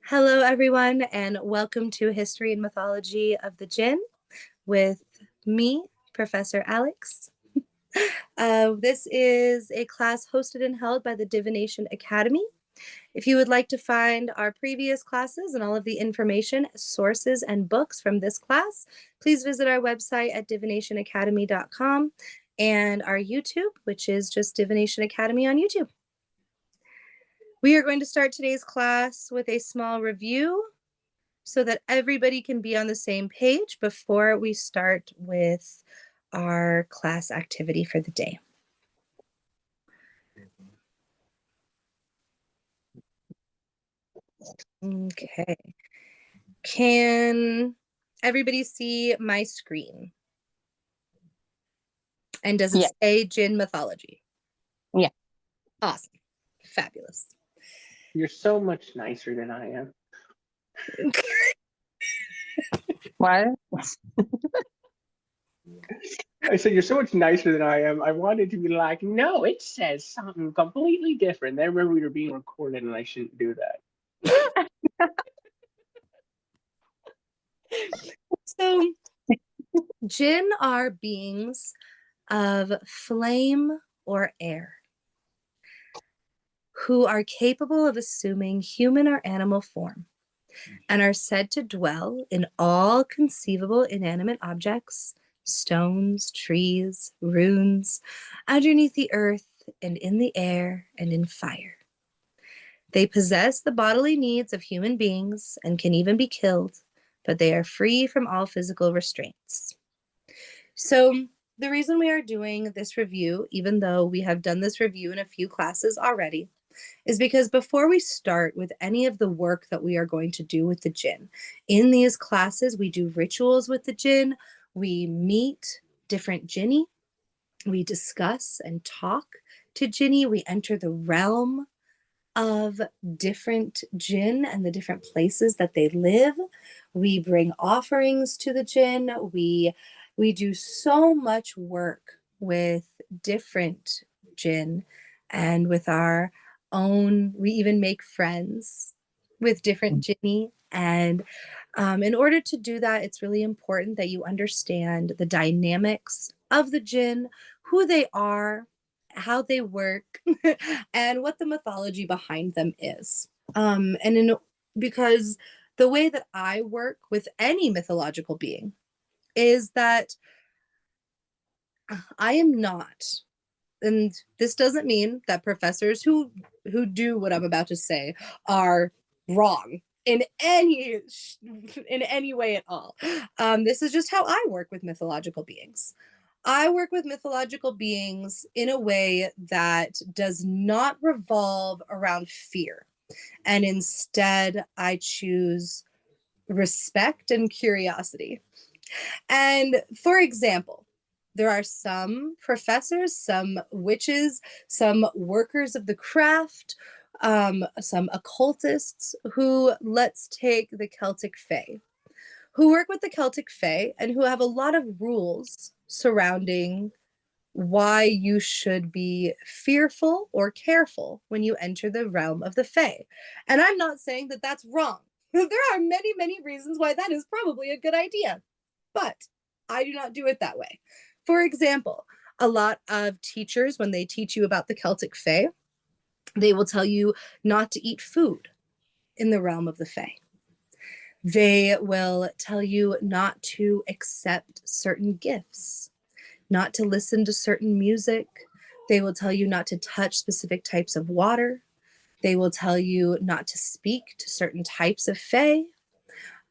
Hello, everyone, and welcome to History and Mythology of the Jinn with me, Professor Alex. This is a class hosted and held by the DiviNation Academy. If you would like to find our previous classes and all of the information, sources, and books from this class, please visit our website at divinationacademy.com and our YouTube, which is just DiviNation Academy on YouTube. We are going to start today's class with a small review so that everybody can be on the same page before we start with our class activity for the day. Okay. Can everybody see my screen? And does it say Jinn mythology? Yeah. Awesome. Fabulous. You're so much nicer than I am. What? I said, you're so much nicer than I am. I wanted to be like, no, it says something completely different. Then I remember we were being recorded and I shouldn't do that. So, Jinn are beings of flame or air who are capable of assuming human or animal form and are said to dwell in all conceivable inanimate objects, stones, trees, runes, underneath the earth and in the air and in fire. They possess the bodily needs of human beings and can even be killed, but they are free from all physical restraints. So the reason we are doing this review, even though we have done this review in a few classes already, is because before we start with any of the work that we are going to do with the Jinn, in these classes, we do rituals with the Jinn, we meet different Jinni, we discuss and talk to Jinni, we enter the realm of different Jinn and the different places that they live. We bring offerings to the Jinn. We do so much work with different Jinn and with our own. We even make friends with different Jinni. And in order to do that, it's really important that you understand the dynamics of the Jinn, who they are, how they work, and what the mythology behind them is. Because the way that I work with any mythological being is that I am not, and this doesn't mean that professors who do what I'm about to say are wrong in any way at all. This is just how I work with mythological beings. I work with mythological beings in a way that does not revolve around fear. And instead, I choose respect and curiosity. And for example, there are some professors, some witches, some workers of the craft, some occultists who, let's take the Celtic Fae, who work with the Celtic Fae and who have a lot of rules surrounding why you should be fearful or careful when you enter the realm of the Fae. And I'm not saying that that's wrong. There are many, many reasons why that is probably a good idea, but I do not do it that way. For example, a lot of teachers, when they teach you about the Celtic Fae, they will tell you not to eat food in the realm of the Fae. They will tell you not to accept certain gifts, not to listen to certain music. They will tell you not to touch specific types of water. They will tell you not to speak to certain types of fae.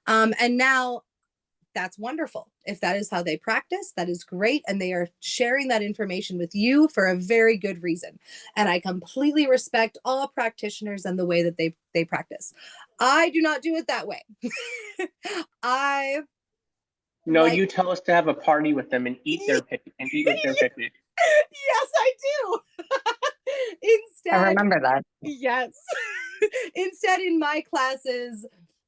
And now that's wonderful. If that is how they practice, that is great. And they are sharing that information with you for a very good reason. And I completely respect all practitioners and the way that they practice. I do not do it that way. You tell us to have a party with them and eat their picnic. Yes, I do. Instead, I remember that. Yes. Instead, in my classes,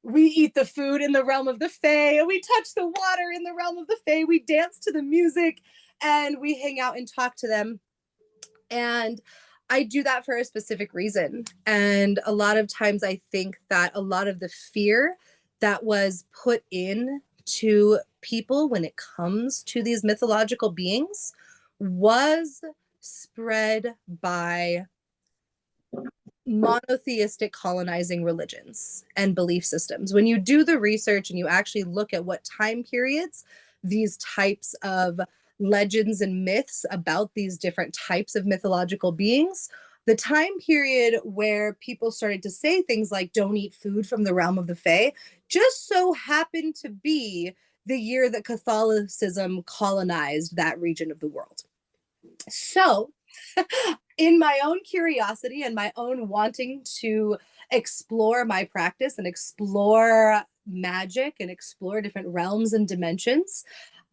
we eat the food in the realm of the Fae, and we touch the water in the realm of the Fae. We dance to the music, and we hang out and talk to them. And I do that for a specific reason. And a lot of times I think that a lot of the fear that was put in to people when it comes to these mythological beings was spread by monotheistic colonizing religions and belief systems. When you do the research and you actually look at what time periods these types of legends and myths about these different types of mythological beings, the time period where people started to say things like don't eat food from the realm of the Fae just so happened to be the year that Catholicism colonized that region of the world. So, in my own curiosity and my own wanting to explore my practice and explore magic and explore different realms and dimensions,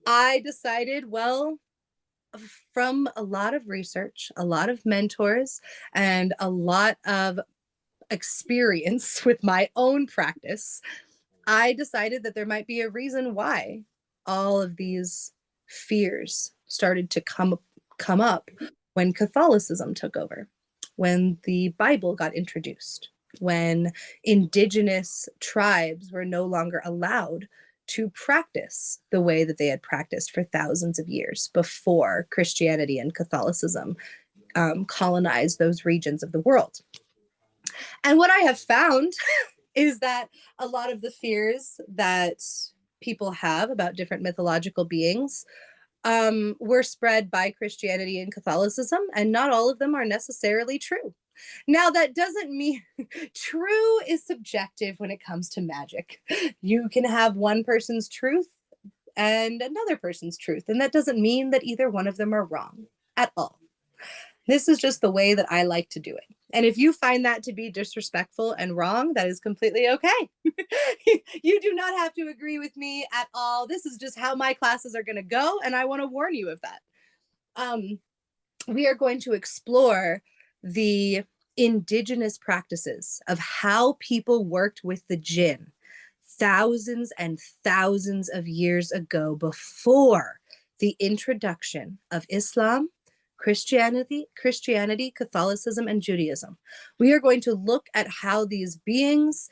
I decided, well, from a lot of research, a lot of mentors, and a lot of experience with my own practice, I decided that there might be a reason why all of these fears started to come up when Catholicism took over, when the Bible got introduced, when indigenous tribes were no longer allowed to practice the way that they had practiced for thousands of years before Christianity and Catholicism colonized those regions of the world. And what I have found is that a lot of the fears that people have about different mythological beings were spread by Christianity and Catholicism, and not all of them are necessarily true. Now, that doesn't mean true is subjective when it comes to magic. You can have one person's truth and another person's truth, and that doesn't mean that either one of them are wrong at all. This is just the way that I like to do it. And if you find that to be disrespectful and wrong, that is completely okay. You do not have to agree with me at all. This is just how my classes are going to go. And I want to warn you of that. We are going to explore the indigenous practices of how people worked with the jinn thousands and thousands of years ago before the introduction of Islam, Christianity, Catholicism, and Judaism. We are going to look at how these beings,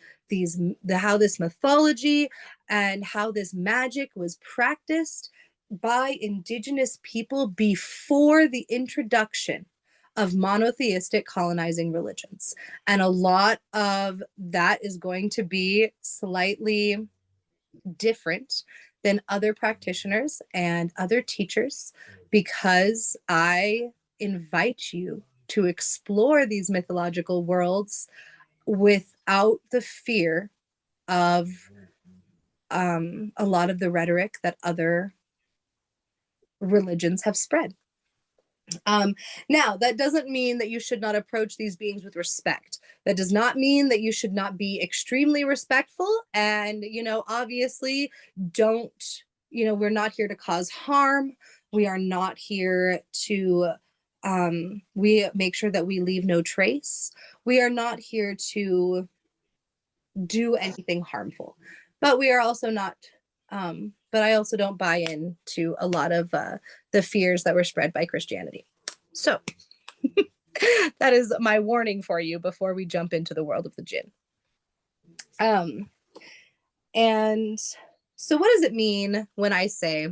how this mythology and how this magic was practiced by indigenous people before the introduction of monotheistic colonizing religions. And a lot of that is going to be slightly different than other practitioners and other teachers because I invite you to explore these mythological worlds without the fear of a lot of the rhetoric that other religions have spread. Now, that doesn't mean that you should not approach these beings with respect. That does not mean that you should not be extremely respectful. And, obviously, we're not here to cause harm. We are not here to, we make sure that we leave no trace. We are not here to do anything harmful. But we are also not, but I also don't buy into a lot of the fears that were spread by Christianity. So that is my warning for you before we jump into the world of the jinn. And so what does it mean when I say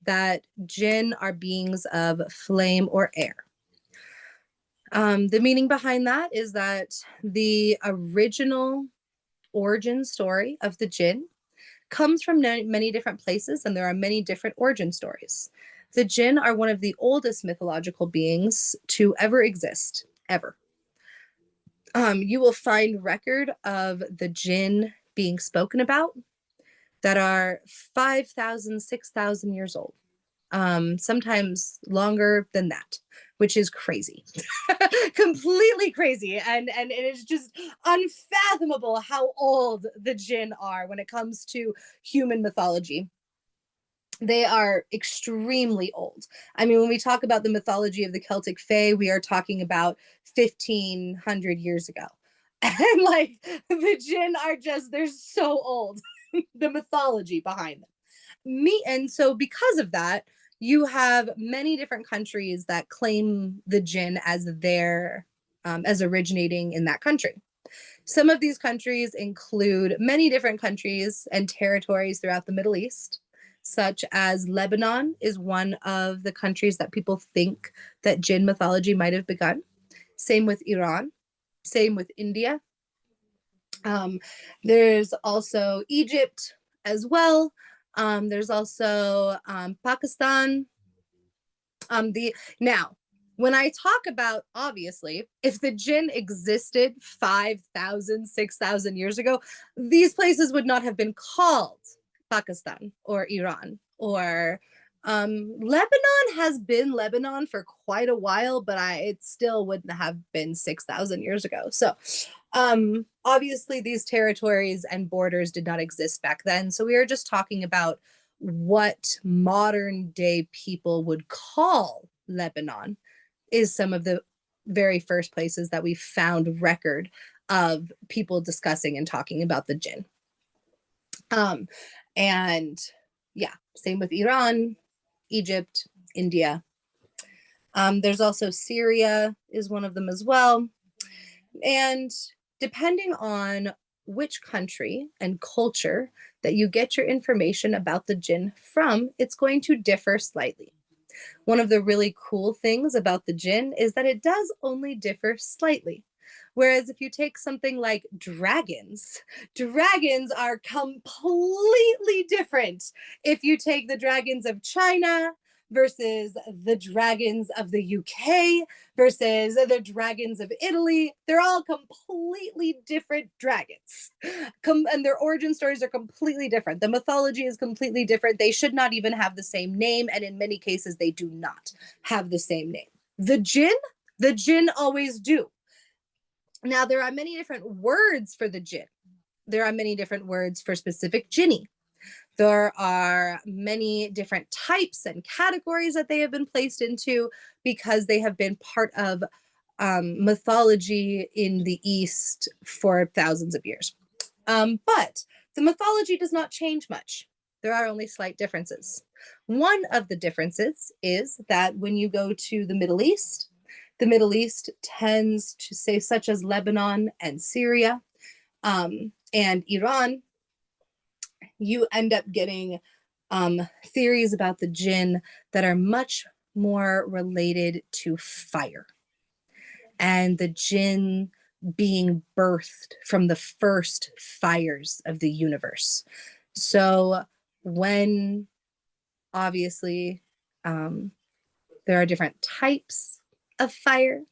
that jinn are beings of flame or air? The meaning behind that is that the original origin story of the jinn comes from many different places, and there are many different origin stories. The jinn are one of the oldest mythological beings to ever exist, ever. You will find record of the jinn being spoken about that are 5,000, 6,000 years old. Sometimes longer than that, which is crazy. Completely crazy. And it is just unfathomable how old the jinn are when it comes to human mythology. They are extremely old. I mean, when we talk about the mythology of the Celtic Fae, we are talking about 1,500 years ago. And the jinn are they're so old. The mythology behind them. And so because of that, you have many different countries that claim the jinn as their as originating in that country. Some of these countries include many different countries and territories throughout the Middle East, such as Lebanon is one of the countries that people think that jinn mythology might have begun. Same with Iran, same with India. There's also Egypt as well. There's also Pakistan. Now, when I talk about, obviously, if the jinn existed 5,000, 6,000 years ago, these places would not have been called Pakistan or Iran or Lebanon has been Lebanon for quite a while, but it still wouldn't have been 6,000 years ago. So obviously these territories and borders did not exist back then. So we are just talking about what modern day people would call Lebanon is some of the very first places that we found record of people discussing and talking about the jinn. And yeah, same with Iran, Egypt, India. There's also Syria is one of them as well. And depending on which country and culture that you get your information about the jinn from, it's going to differ slightly. One of the really cool things about the jinn is that it does only differ slightly. Whereas if you take something like dragons, dragons are completely different. If you take the dragons of China versus the dragons of the UK versus the dragons of Italy, they're all completely different dragons. And their origin stories are completely different. The mythology is completely different. They should not even have the same name. And in many cases, they do not have the same name. The jinn always do. Now, there are many different words for the jinn. There are many different words for specific jinni. There are many different types and categories that they have been placed into because they have been part of mythology in the East for thousands of years. But the mythology does not change much. There are only slight differences. One of the differences is that when you go to the Middle East tends to say, such as Lebanon and Syria and Iran, you end up getting theories about the jinn that are much more related to fire and the jinn being birthed from the first fires of the universe. So when obviously there are different types of fire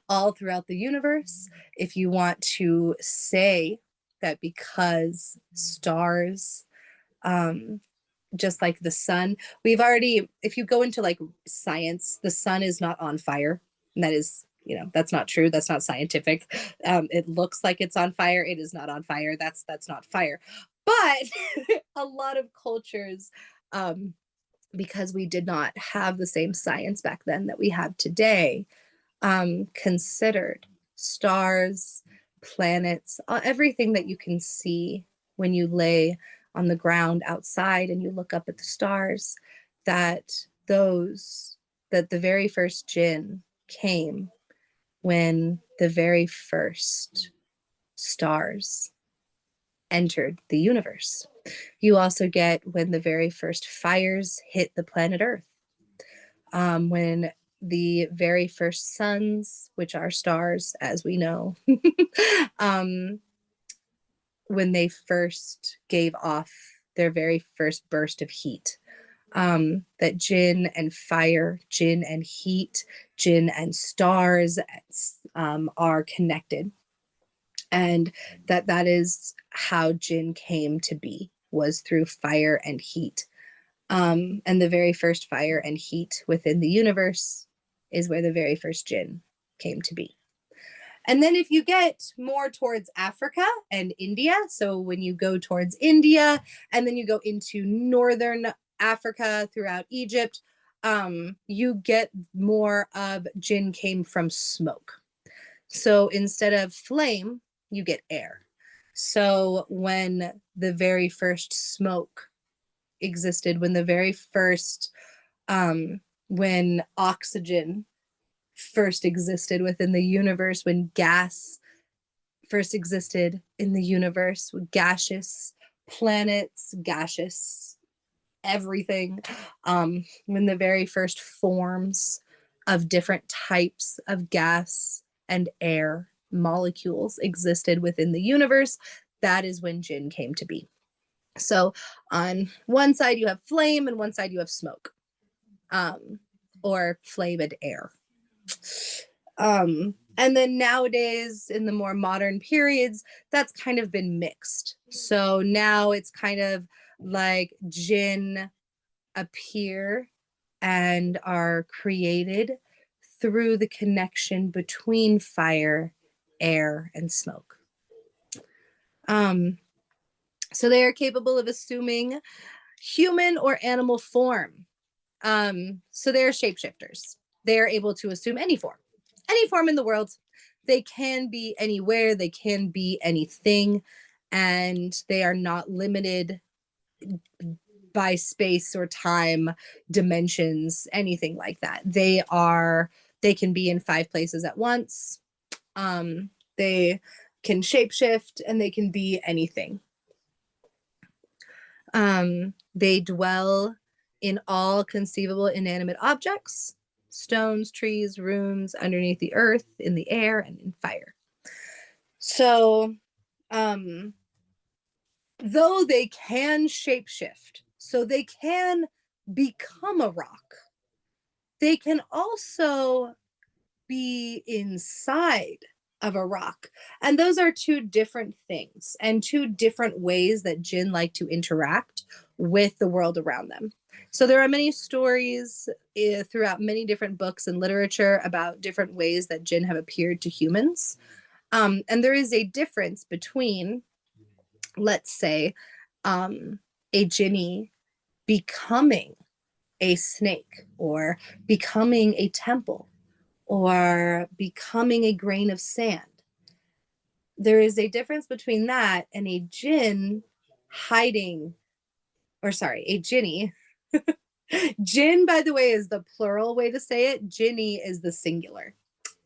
all throughout the universe, if you want to say that because stars just like the sun, we've already, if you go into like science, the sun is not on fire, and that is, that's not true. That's not scientific. It looks like it's on fire. It is not on fire. That's not fire. But a lot of cultures, because we did not have the same science back then that we have today, considered stars, planets, everything that you can see when you lay on the ground outside and you look up at the stars, that the very first jinn came when the very first stars entered the universe. You also get when the very first fires hit the planet Earth. When the very first suns, which are stars, as we know, when they first gave off their very first burst of heat. That jinn and fire, jinn and heat, jinn and stars are connected. And that is how jinn came to be, was through fire and heat. And the very first fire and heat within the universe is where the very first jinn came to be. And then if you get more towards Africa and India, so when you go towards India and then you go into northern Africa throughout Egypt, you get more of jinn came from smoke. So instead of flame, you get air. So when the very first smoke existed when the very first when oxygen first existed within the universe, when gas first existed in the universe, with gaseous planets, gaseous everything, when the very first forms of different types of gas and air molecules existed within the universe, that is when jinn came to be. So on one side you have flame and one side you have smoke, or flame and air. And then nowadays, in the more modern periods, that's kind of been mixed. So now it's kind of like jinn appear and are created through the connection between fire, air, and smoke. So they are capable of assuming human or animal form. So they're shapeshifters. They are able to assume any form in the world. They can be anywhere, they can be anything, and they are not limited by space or time, dimensions, anything like that. They can be in 5 places at once. They can shapeshift and they can be anything. They dwell in all conceivable inanimate objects, stones, trees, rooms, underneath the earth, in the air, and in fire. So, though they can shapeshift, so they can become a rock, they can also be inside of a rock. And those are 2 different things and 2 different ways that jinn like to interact with the world around them. So there are many stories throughout many different books and literature about different ways that jinn have appeared to humans. And there is a difference between, let's say, a jinni becoming a snake, or becoming a temple, or becoming a grain of sand. There is a difference between that and a jinn hiding, or sorry, a jinni. Jinn, by the way, is the plural way to say it. Jinni is the singular,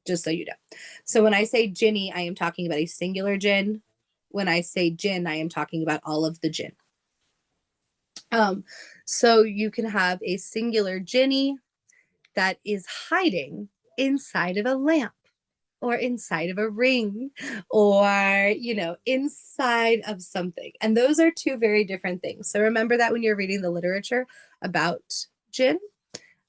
just so you know. So when I say jinni, I am talking about a singular jinn. When I say jinn, I am talking about all of the jinn. So you can have a singular jinni that is hiding inside of a lamp, or inside of a ring, or, inside of something. And those are 2 very different things. So remember that when you're reading the literature about jinn,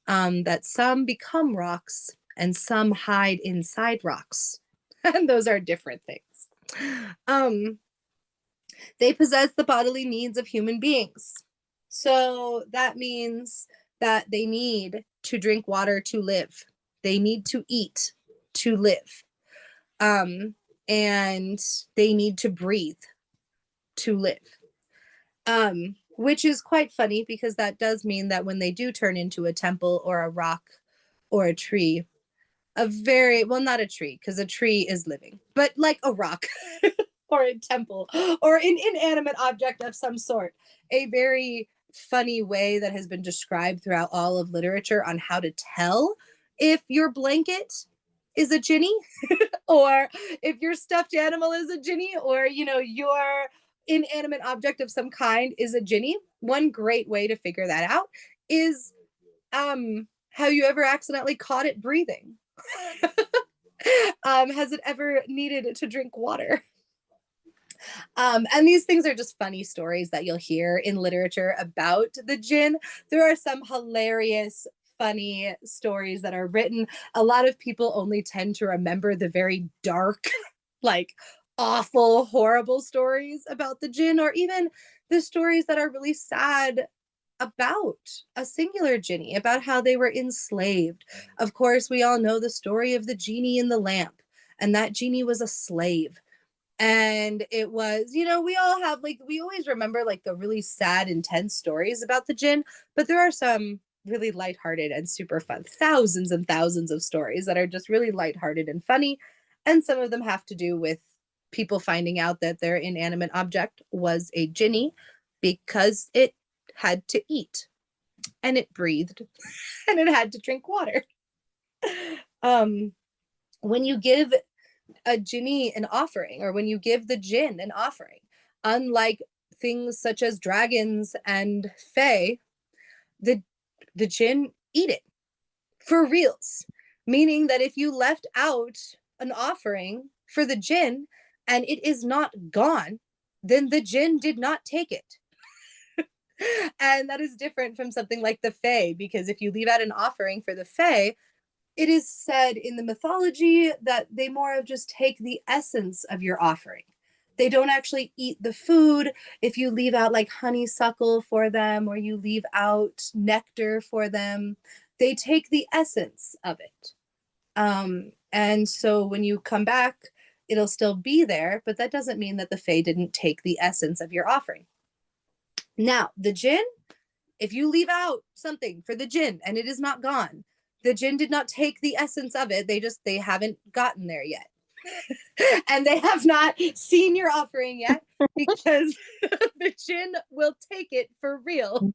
that some become rocks and some hide inside rocks. And those are different things. They possess the bodily needs of human beings. So that means that they need to drink water to live. They need to eat to live. And they need to breathe to live. Which is quite funny, because that does mean that when they do turn into a temple or a rock or a tree, not a tree, because a tree is living, but like a rock or a temple or an inanimate object of some sort, a very funny way that has been described throughout all of literature on how to tell if your blanket is a jinni, or if your stuffed animal is a jinni, or your inanimate object of some kind is a jinni. One great way to figure that out is how you ever accidentally caught it breathing. Has it ever needed to drink water? And these things are just funny stories that you'll hear in literature about the jinn. There are some hilarious, funny stories that are written. A lot of people only tend to remember the very dark, like awful, horrible stories about the jinn, or even the stories that are really sad about a singular jinni, about how they were enslaved. Of course, we all know the story of the genie in the lamp, and that genie was a slave. And it was, we all have, we always remember the really sad, intense stories about the jinn, but there are some really lighthearted and super fun, thousands and thousands of stories that are just really lighthearted and funny. And some of them have to do with people finding out that their inanimate object was a jinni, because it had to eat, and it breathed, and it had to drink water. When you give a jinni an offering, or when you give the jinn an offering, unlike things such as dragons and fae, the jinn eat it for reals. Meaning that if you left out an offering for the jinn and it is not gone, then the jinn did not take it. And that is different from something like the fae, because if you leave out an offering for the fae, it is said in the mythology that they more of just take the essence of your offering. They don't actually eat the food. If you leave out like honeysuckle for them, or you leave out nectar for them, they take the essence of it. And so when you come back, it'll still be there, but that doesn't mean that the fae didn't take the essence of your offering. Now, the jinn, if you leave out something for the jinn and it is not gone, the jinn did not take the essence of it. They haven't gotten there yet. And they have not seen your offering yet, because the jinn will take it for real.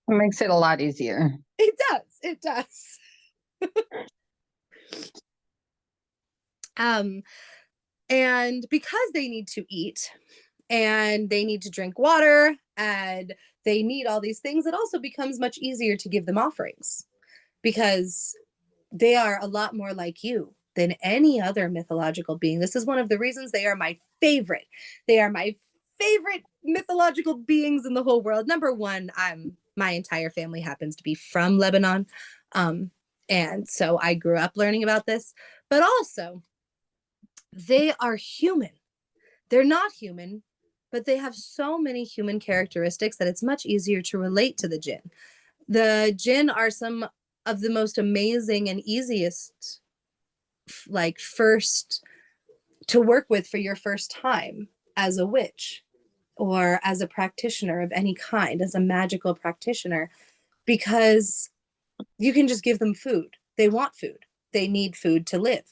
It makes it a lot easier. It does. It does. And because they need to eat and they need to drink water and they need all these things, it also becomes much easier to give them offerings, because they are a lot more like you than any other mythological being. This is one of the reasons they are my favorite. They are my favorite mythological beings in the whole world. Number one, my entire family happens to be from Lebanon. And so I grew up learning about this, but also they are human. They're not human, but they have so many human characteristics that it's much easier to relate to the jinn. The jinn are some of the most amazing and easiest, like, first to work with for your first time as a witch or as a practitioner of any kind, as a magical practitioner, because you can just give them food. They want food. They need food to live.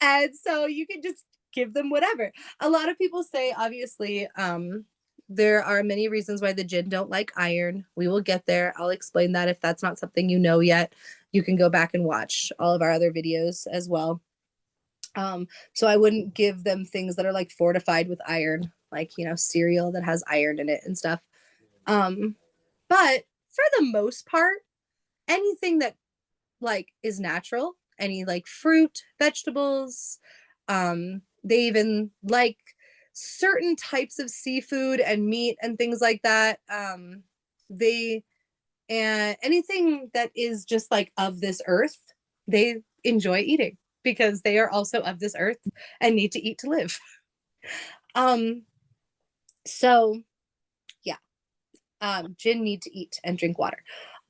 And so you can just give them whatever. A lot of people say, obviously, there are many reasons why the jinn don't like iron. We will get there. I'll explain that if that's not something you know yet. You can go back and watch all of our other videos as well. So I wouldn't give them things that are like fortified with iron, like, cereal that has iron in it and stuff. But for the most part, anything that like is natural, any like fruit, vegetables, they even like certain types of seafood and meat and things like that. And anything that is just like of this earth, they enjoy eating, because they are also of this earth and need to eat to live. So yeah, jinn need to eat and drink water.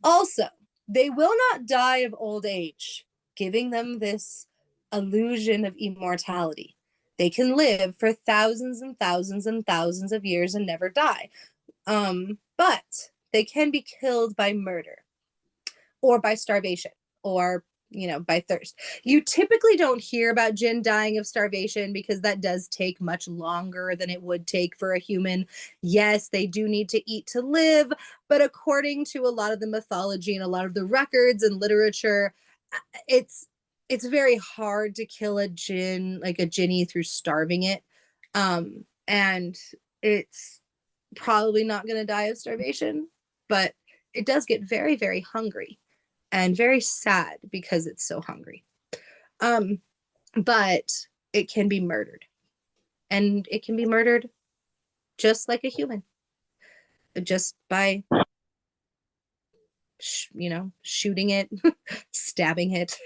Also, they will not die of old age, giving them this illusion of immortality. They can live for thousands and thousands and thousands of years and never die. But they can be killed by murder, or by starvation, or by thirst. You typically don't hear about jinn dying of starvation, because that does take much longer than it would take for a human. Yes, they do need to eat to live, but according to a lot of the mythology and a lot of the records and literature, it's very hard to kill a jinn, like a jinni, through starving it. And it's probably not going to die of starvation, but it does get very, very hungry and very sad because it's so hungry. But it can be murdered, and it can be murdered just like a human, just by shooting it, stabbing it.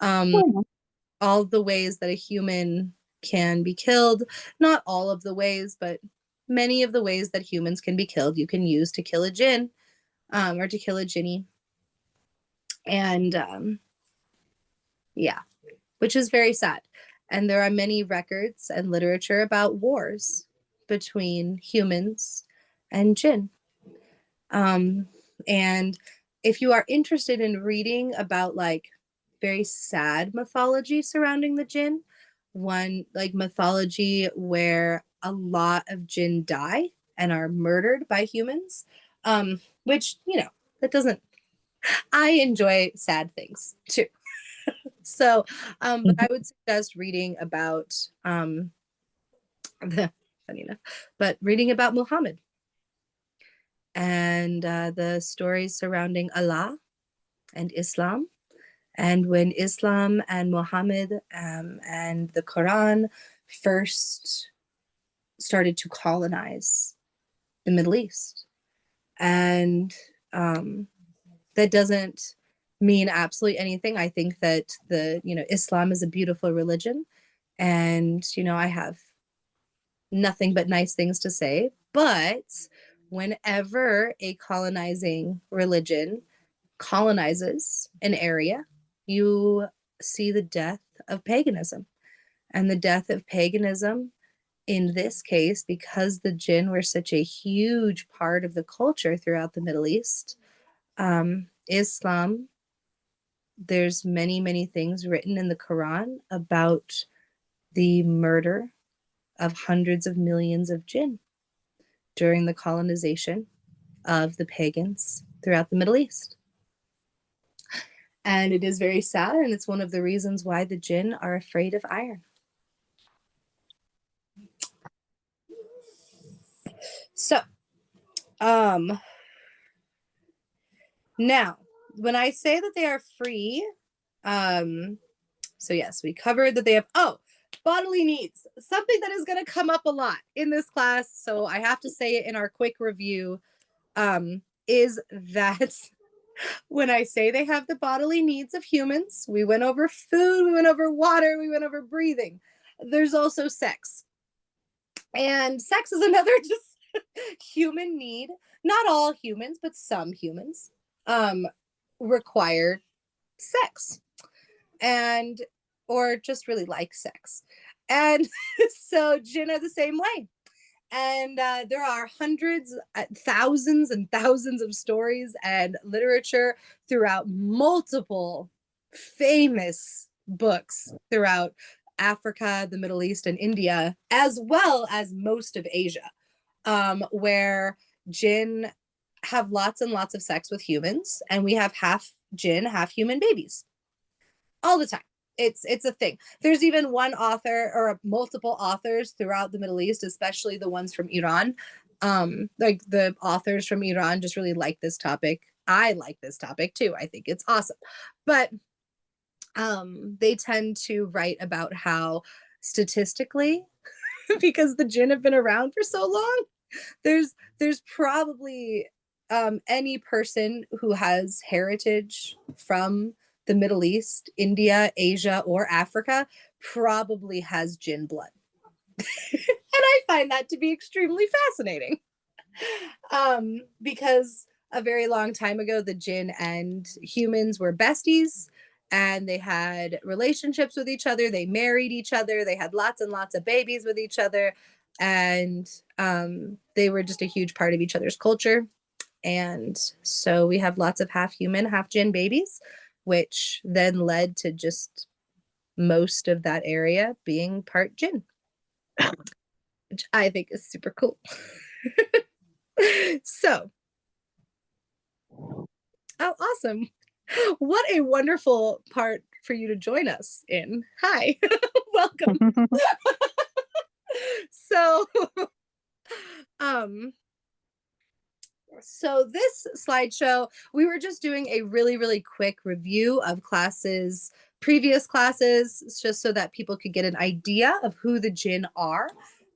All the ways that a human can be killed, not all of the ways, but many of the ways that humans can be killed, you can use to kill a jinn, or to kill a jinni. And yeah, which is very sad. And there are many records and literature about wars between humans and jinn. And if you are interested in reading about like very sad mythology surrounding the jinn, one like mythology where a lot of jinn die and are murdered by humans, which, that doesn't, I enjoy sad things too. So, but I would suggest reading about, funny enough, but reading about Muhammad and the stories surrounding Allah and Islam. And when Islam and Muhammad and the Quran first started to colonize the Middle East. And that doesn't mean absolutely anything. I think that Islam is a beautiful religion. And, I have nothing but nice things to say. But whenever a colonizing religion colonizes an area, you see the death of paganism. And the death of paganism, in this case, because the jinn were such a huge part of the culture throughout the Middle East, Islam, there's many, many things written in the Quran about the murder of hundreds of millions of jinn during the colonization of the pagans throughout the Middle East. And it is very sad, and it's one of the reasons why the jinn are afraid of iron. So, now, when I say that they are free, so yes, we covered that they have, bodily needs, something that is going to come up a lot in this class. So I have to say it in our quick review, is that when I say they have the bodily needs of humans, we went over food, we went over water, we went over breathing. There's also sex. And sex is another just human need. Not all humans, but some humans require sex and or just really like sex. And so jinn are the same way. And there are hundreds, thousands and thousands of stories and literature throughout multiple famous books throughout Africa, the Middle East, and India, as well as most of Asia, where jinn have lots and lots of sex with humans, and we have half jinn, half human babies all the time. It's a thing. There's even one author or multiple authors throughout the Middle East, especially the ones from Iran. Like the authors from Iran just really like this topic. I like this topic too. I think it's awesome. But they tend to write about how statistically, because the jinn have been around for so long, there's probably any person who has heritage from the Middle East, India, Asia, or Africa probably has jinn blood. And I find that to be extremely fascinating. Because a very long time ago, the jinn and humans were besties and they had relationships with each other. They married each other. They had lots and lots of babies with each other. And they were just a huge part of each other's culture. And so we have lots of half human, half jinn babies, which then led to just most of that area being part jinn, which I think is super cool. So, oh, awesome. What a wonderful part for you to join us in. Hi, welcome. So, so this slideshow, we were just doing a really, really quick review of previous classes, just so that people could get an idea of who the jinn are,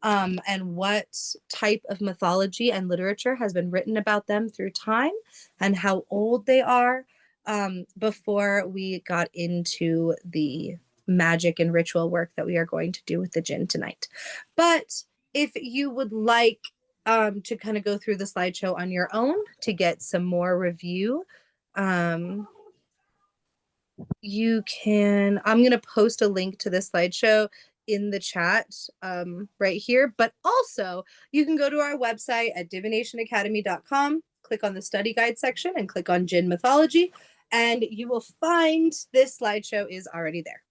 and what type of mythology and literature has been written about them through time and how old they are, before we got into the magic and ritual work that we are going to do with the jinn tonight. But if you would like to kind of go through the slideshow on your own to get some more review, you can, I'm going to post a link to this slideshow in the chat right here, but also you can go to our website at DiviNationAcademy.com, click on the study guide section and click on Jinn Mythology, and you will find this slideshow is already there.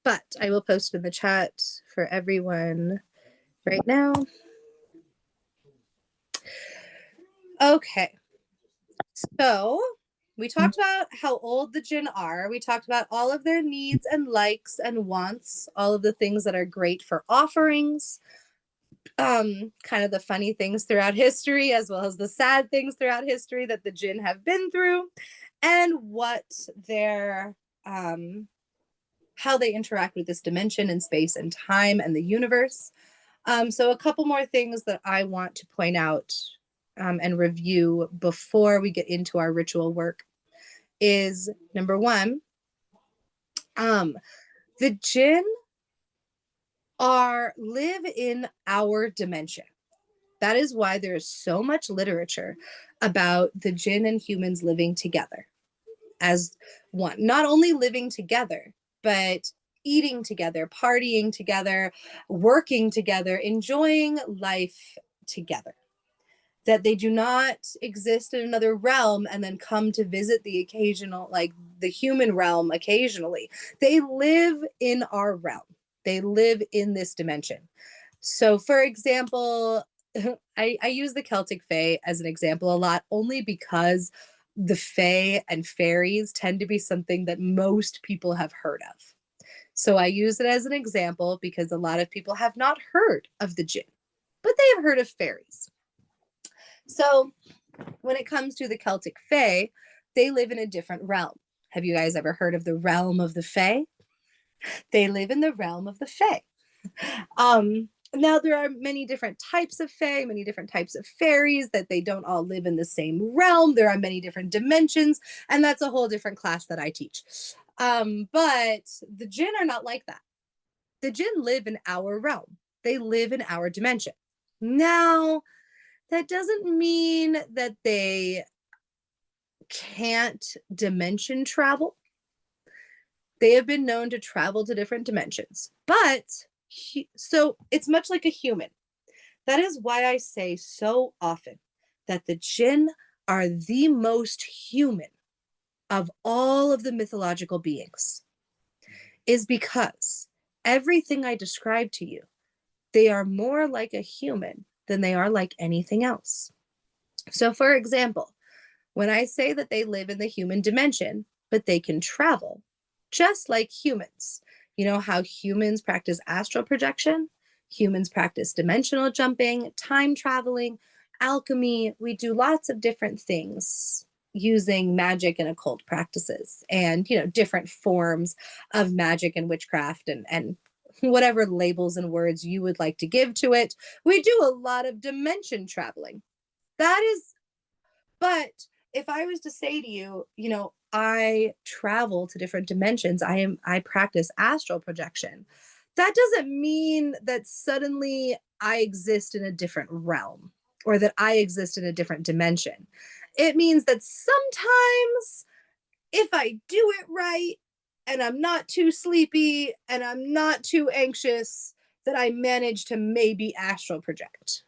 But I will post in the chat for everyone right now. Okay. So we talked about how old the Jinn are. We talked about all of their needs and likes and wants, all of the things that are great for offerings, kind of the funny things throughout history, as well as the sad things throughout history that the Jinn have been through, and what their how they interact with this dimension and space and time and the universe. So a couple more things that I want to point out and review before we get into our ritual work is number one, the Jinn live in our dimension. That is why there is so much literature about the Jinn and humans living together as one. Not only living together, but eating together, partying together, working together, enjoying life together. That they do not exist in another realm and then come to visit the occasional, like the human realm occasionally. They live in our realm. They live in this dimension. So, for example, I use the Celtic Fae as an example a lot, only because the Fae and fairies tend to be something that most people have heard of. So I use it as an example because a lot of people have not heard of the Jinn, but they have heard of fairies. So when it comes to the Celtic Fae, they live in a different realm. Have you guys ever heard of the realm of the Fae? They live in the realm of the Fae. Now, there are many different types of Fae, many different types of fairies, that they don't all live in the same realm. There are many different dimensions, and that's a whole different class that I teach. But the Jinn are not like that. The Jinn live in our realm. They live in our dimension. Now, that doesn't mean that they can't dimension travel. They have been known to travel to different dimensions, but so it's much like a human. That is why I say so often that the Jinn are the most human of all of the mythological beings, is because everything I described to you, they are more like a human than they are like anything else. So, for example, when I say that they live in the human dimension, but they can travel, just like humans. You know how humans practice astral projection? Humans practice dimensional jumping, time traveling, alchemy. We do lots of different things using magic and occult practices and, different forms of magic and witchcraft and whatever labels and words you would like to give to it. We do a lot of dimension traveling. That is, but if I was to say to you, I travel to different dimensions, I practice astral projection. That doesn't mean that suddenly I exist in a different realm or that I exist in a different dimension. It means that sometimes if I do it right and I'm not too sleepy and I'm not too anxious, that I manage to maybe astral project.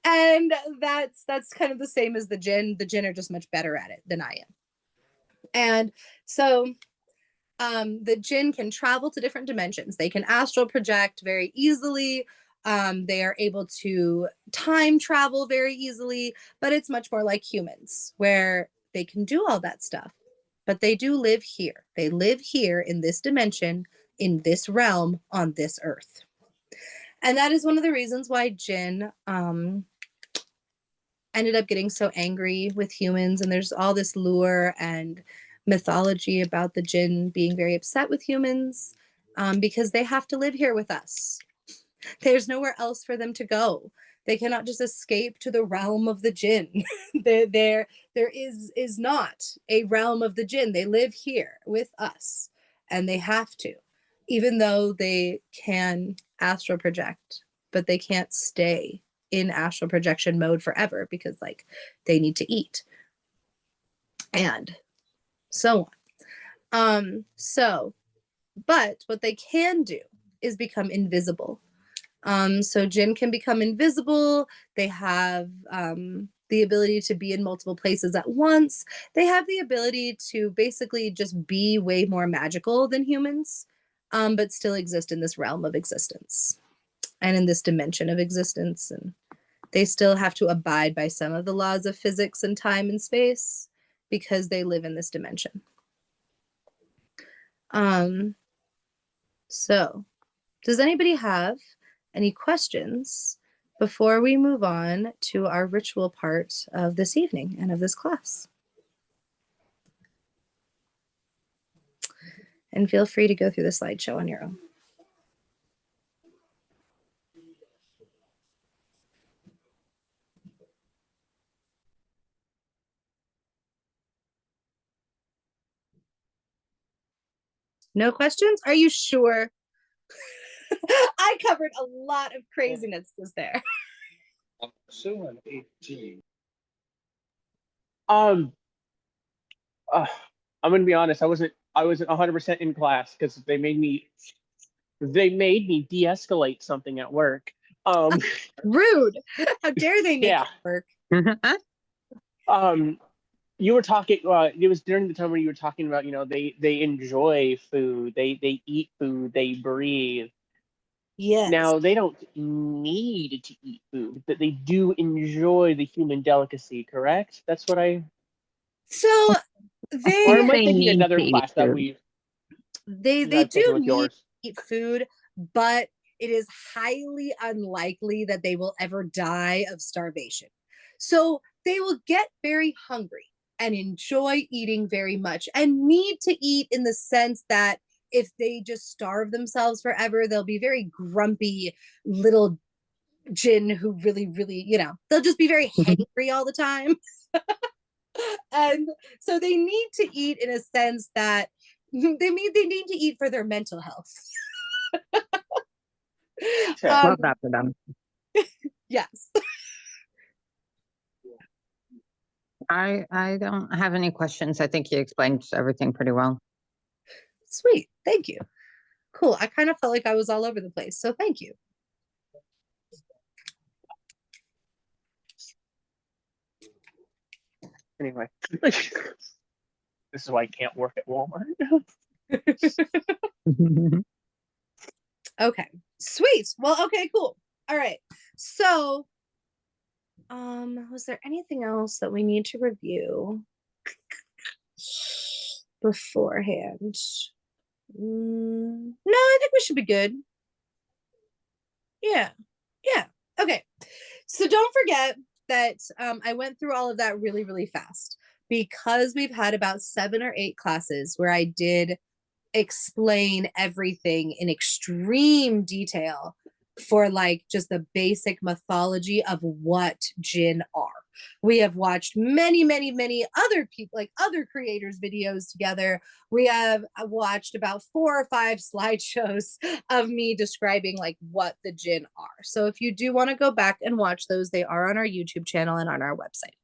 And that's kind of the same as the Jinn. The Jinn are just much better at it than I am. And so the Jinn can travel to different dimensions. They can astral project very easily. They are able to time travel very easily, but it's much more like humans, where they can do all that stuff. But they do live here. They live here in this dimension, in this realm, on this earth. And that is one of the reasons why Jinn ended up getting so angry with humans. And there's all this lore and mythology about the Jinn being very upset with humans because they have to live here with us. There's nowhere else for them to go. They cannot just escape to the realm of the Jinn. there is not a realm of the Jinn. They live here with us, and they have to, even though they can astral project, but they can't stay in astral projection mode forever because they need to eat and so on. But what they can do is become invisible. So Jinn can become invisible. They have the ability to be in multiple places at once. They have the ability to basically just be way more magical than humans, but still exist in this realm of existence. and in this dimension of existence, and they still have to abide by some of the laws of physics and time and space because they live in this dimension. So does anybody have any questions before we move on to our ritual part of this evening and of this class? And feel free to go through the slideshow on your own. No questions? Are you sure? I covered a lot of craziness just there. So I'm 18. I'm gonna be honest. I wasn't 100% in class because they made me de-escalate something at work. Rude. How dare they make Yeah. it work? You were talking. It was during the time where you were talking about, they enjoy food, they eat food, they breathe. Yes. Now they don't need to eat food, but they do enjoy the human delicacy. Correct? That's what I. So Or they am I They thinking need another to eat class that food. they I'm thinking do with need yours? to eat food, but it is highly unlikely that they will ever die of starvation. So they will get very hungry and enjoy eating very much and need to eat in the sense that if they just starve themselves forever, they'll be very grumpy little jinn who really, really, they'll just be very hangry all the time. And so they need to eat in a sense that they need to eat for their mental health. Love that for them. Yes. I don't have any questions. I think you explained everything pretty well. Sweet. Thank you. Cool. I kind of felt like I was all over the place. So thank you. Anyway, this is why I can't work at Walmart. Okay. Sweet. Well, okay, cool. All right. So, was there anything else that we need to review beforehand? No, I think we should be good. Yeah. Yeah. Okay. So don't forget that I went through all of that really, really fast because we've had about 7 or 8 classes where I did explain everything in extreme detail for like just the basic mythology of what jinn are. We have watched many, many, many other people, like other creators' videos together. We have watched about 4 or 5 slideshows of me describing like what the jinn are. So if you do want to go back and watch those, they are on our YouTube channel and on our website.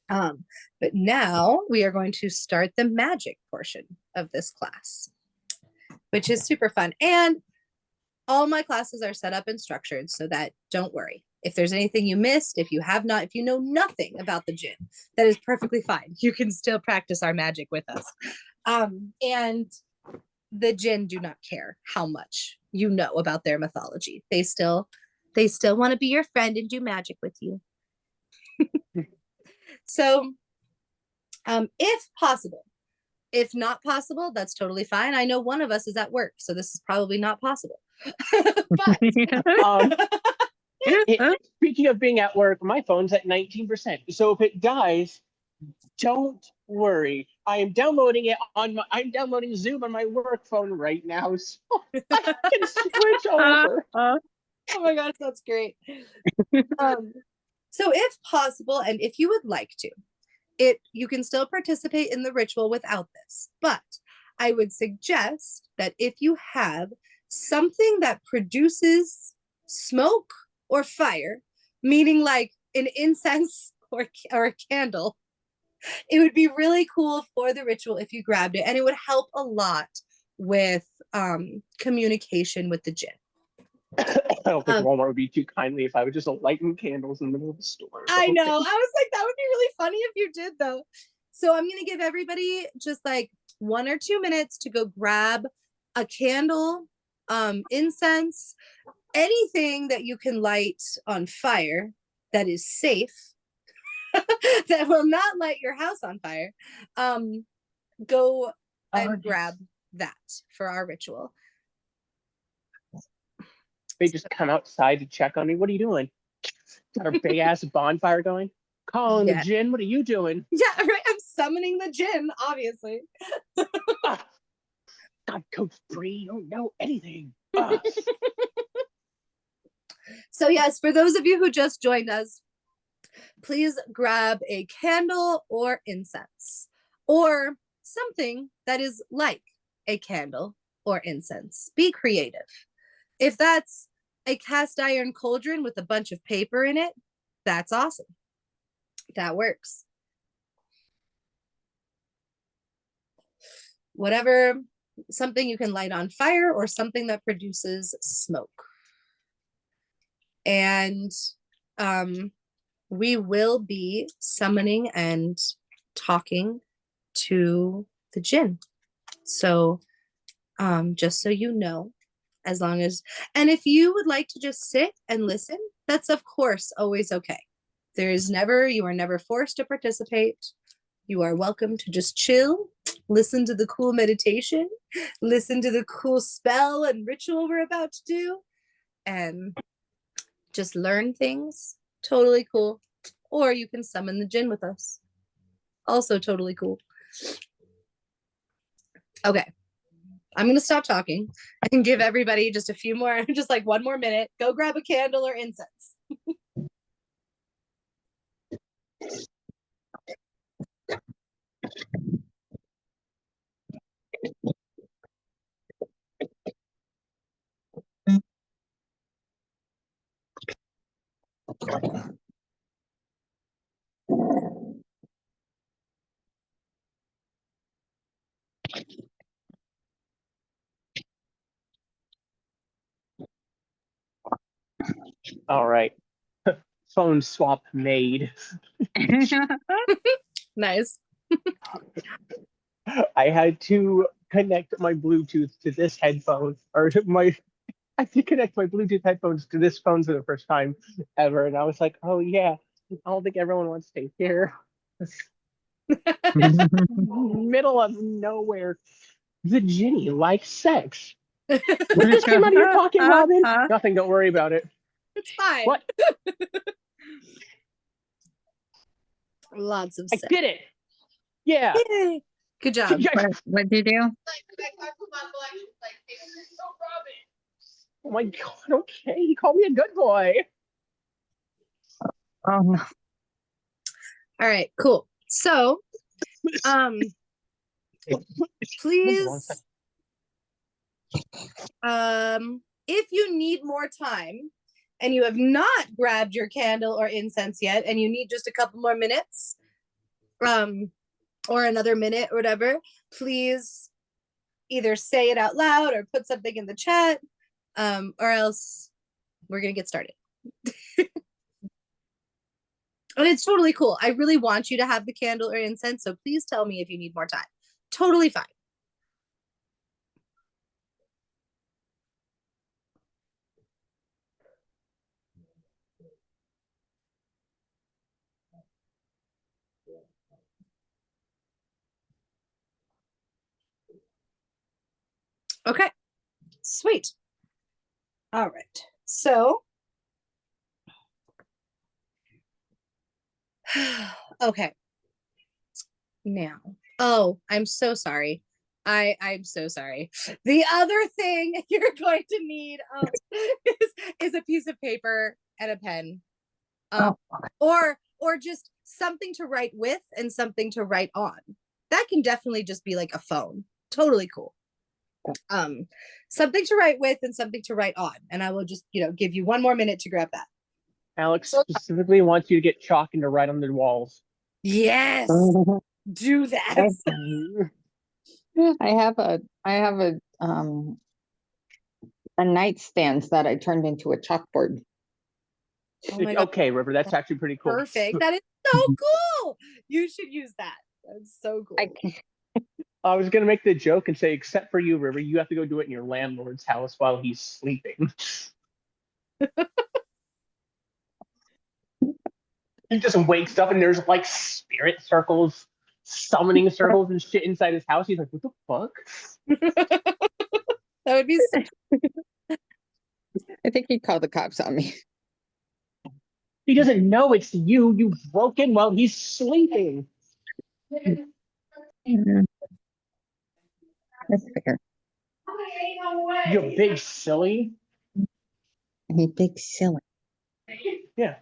But now we are going to start the magic portion of this class, which is super fun. And all my classes are set up and structured so that don't worry. If there's anything you missed, if you know nothing about the jinn, that is perfectly fine. You can still practice our magic with us. And the jinn do not care how much you know about their mythology. They still want to be your friend and do magic with you. So if possible. If not possible, that's totally fine. I know one of us is at work, so this is probably not possible. But speaking of being at work, my phone's at 19%. So if it dies, don't worry. I'm downloading Zoom on my work phone right now, so I can switch over. Oh my gosh, that's great. So if possible, and if you would like to, you can still participate in the ritual without this, but I would suggest that if you have something that produces smoke or fire, meaning like an incense or a candle, it would be really cool for the ritual if you grabbed it, and it would help a lot with communication with the jinn. I don't think Walmart would be too kindly if I was just lighting candles in the middle of the store. I know. I was like, that would be really funny if you did, though. So I'm going to give everybody just like 1 or 2 minutes to go grab a candle, incense, anything that you can light on fire that is safe, that will not light your house on fire, go and grab that for our ritual. They just come outside to check on me. What are you doing? Got our big ass bonfire going. Calling the Jinn. What are you doing? Yeah, right. I'm summoning the Jinn, obviously. God, Coach Bree, you don't know anything. So yes, for those of you who just joined us, please grab a candle or incense, or something that is like a candle or incense. Be creative. If that's a cast iron cauldron with a bunch of paper in it, that's awesome. That works. Whatever, something you can light on fire or something that produces smoke. And we will be summoning and talking to the Jinn. So just so you know, as long as, and if you would like to just sit and listen, that's of course always okay. You are never forced to participate. You are welcome to just chill, listen to the cool meditation, listen to the cool spell and ritual we're about to do, and just learn things. Totally cool. Or you can summon the Jinn with us. Also totally cool. Okay. I'm going to stop talking and give everybody just a few more, just like one more minute. Go grab a candle or incense. All right. Phone swap made. Nice. I had to connect my Bluetooth to this headphone, or my I had to connect my Bluetooth headphones to this phone for the first time ever, and I was like, oh yeah, I don't think everyone wants to hear. Middle of nowhere. The Ginny likes sex. What just came out of your pocket, Robin? Nothing, don't worry about it. It's fine. What? Lots of I sex. did it. Yeah. Yay. Good job. What did you do? Oh my God, okay. He called me a good boy. Oh no. All right, cool. So, please, if you need more time and you have not grabbed your candle or incense yet, and you need just a couple more minutes, or another minute or whatever, please either say it out loud or put something in the chat, or else we're gonna get started. And it's totally cool. I really want you to have the candle or incense, so please tell me if you need more time. Totally fine. Okay, sweet. All right, so okay, now, oh, I'm so sorry. I'm so sorry. The other thing you're going to need is a piece of paper and a pen, or just something to write with and something to write on. That can definitely just be like a phone. Totally cool. Something to write with and something to write on, and I will just give you one more minute to grab that. Alex specifically wants you to get chalk and to write on the walls. Yes, do that. I have a nightstand that I turned into a chalkboard. Oh my God. Okay, River, that's actually pretty cool. Perfect. That is so cool. You should use that. That's so cool. I was gonna make the joke and say, except for you, River, you have to go do it in your landlord's house while he's sleeping. He just wakes up and there's like spirit circles, summoning circles and shit inside his house. He's like, what the fuck? That would be I think he'd call the cops on me. He doesn't know it's you. You broke in while he's sleeping. Mhm. That's fair. You big silly. He big silly. Yeah.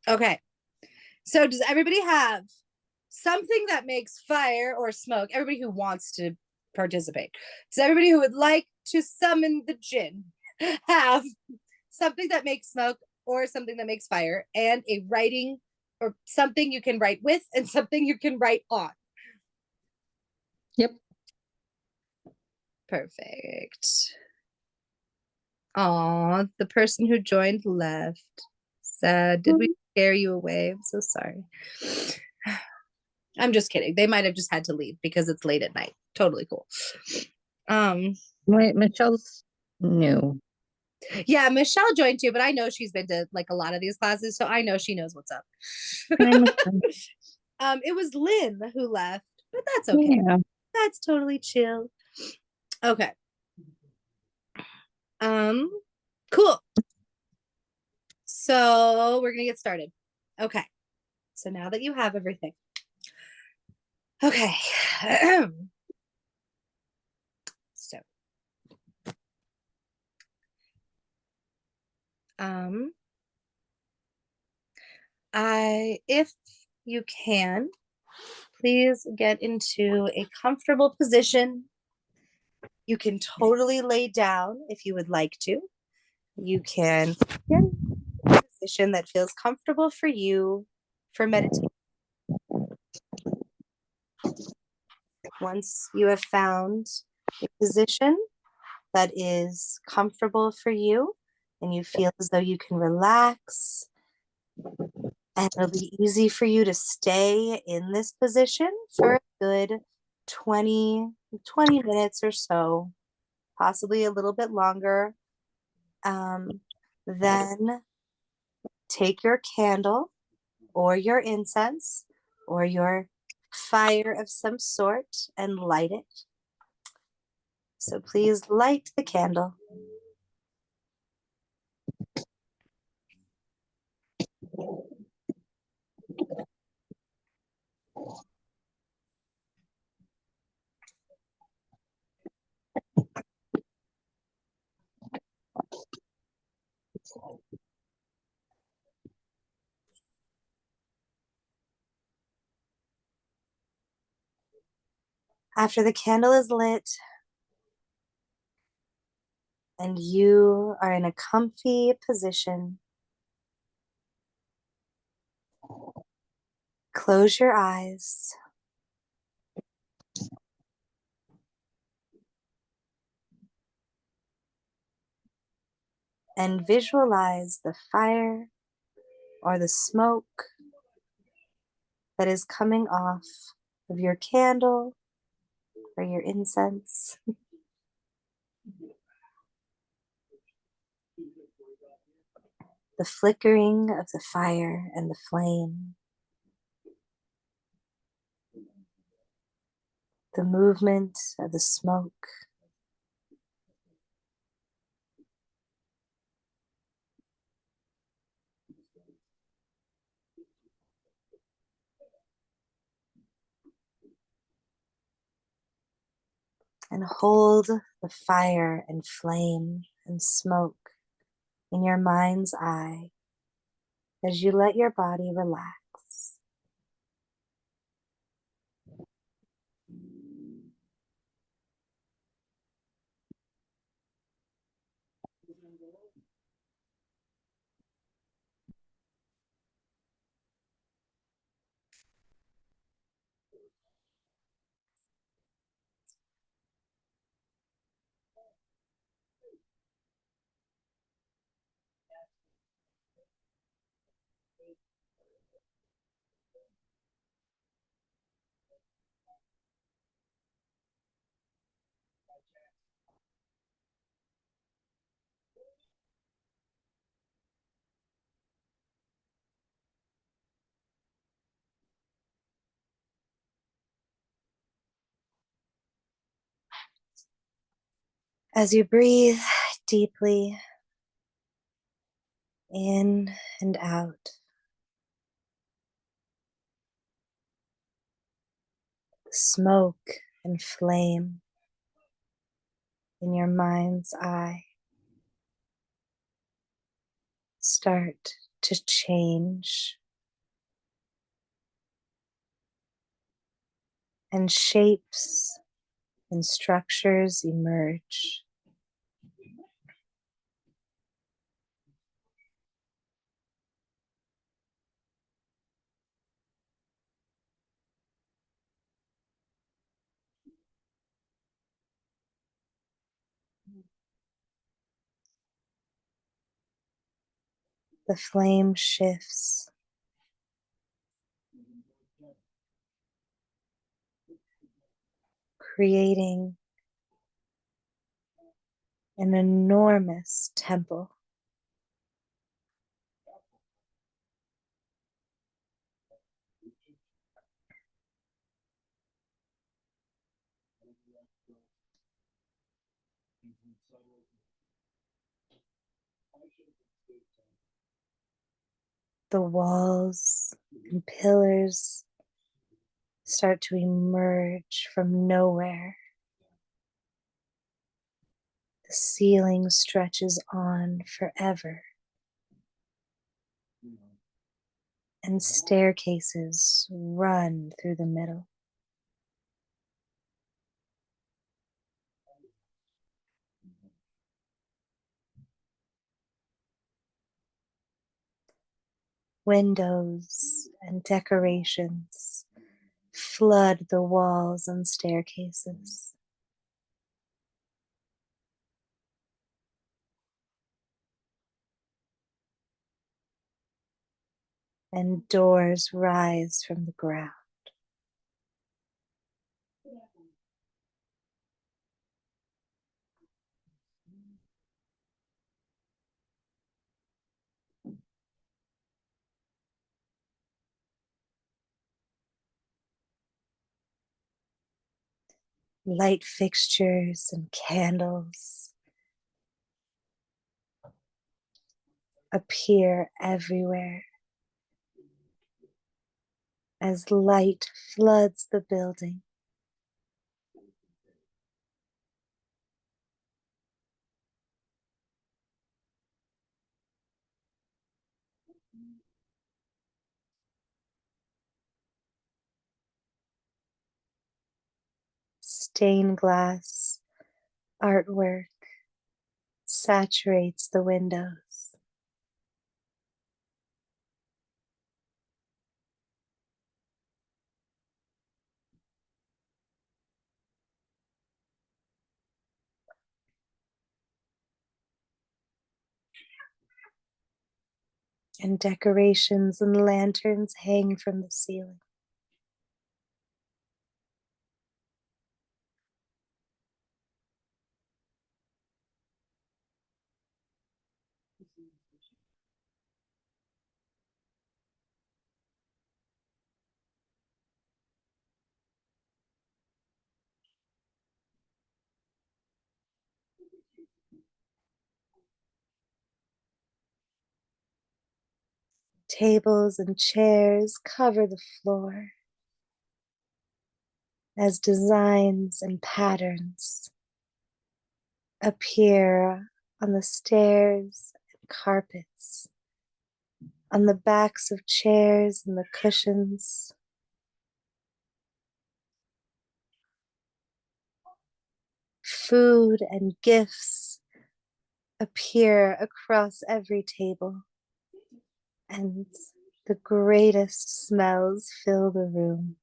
okay. So does everybody have something that makes fire or smoke? Everybody who wants to participate. Does everybody who would like to summon the jinn have something that makes smoke or something that makes fire and a writing or something you can write with and something you can write on? Yep. Perfect. Aw, the person who joined left. Sad. Did we scare you away? I'm so sorry. I'm just kidding. They might have just had to leave because it's late at night. Totally cool. Wait, Michelle's new. Yeah, Michelle joined too, but I know she's been to like a lot of these classes, so I know she knows what's up. Hi, Michelle. It was Lynn who left, but that's okay. Yeah. That's totally chill. Okay. Cool. So we're gonna get started. Okay. So now that you have everything. Okay. so um if you can, please get into a comfortable position. You can totally lay down if you would like to. You can get in a position that feels comfortable for you for meditation. Once you have found a position that is comfortable for you and you feel as though you can relax and it'll be easy for you to stay in this position for a good 20 minutes or so, possibly a little bit longer. Then take your candle or your incense or your fire of some sort and light it. So please light the candle. After the candle is lit and you are in a comfy position, close your eyes and visualize the fire or the smoke that is coming off of your candle or your incense. The flickering of the fire and the flame. The movement of the smoke. And hold the fire and flame and smoke in your mind's eye as you let your body relax. As you breathe deeply in and out, the smoke and flame in your mind's eye start to change, and shapes and structures emerge. The flame shifts, creating an enormous temple. The walls and pillars start to emerge from nowhere. The ceiling stretches on forever, and staircases run through the middle. Windows and decorations flood the walls and staircases. And doors rise from the ground. Light fixtures and candles appear everywhere as light floods the building. Stained glass artwork saturates the windows. And decorations and lanterns hang from the ceiling. Tables and chairs cover the floor as designs and patterns appear on the stairs and carpets, on the backs of chairs and the cushions. Food and gifts appear across every table, and the greatest smells fill the room.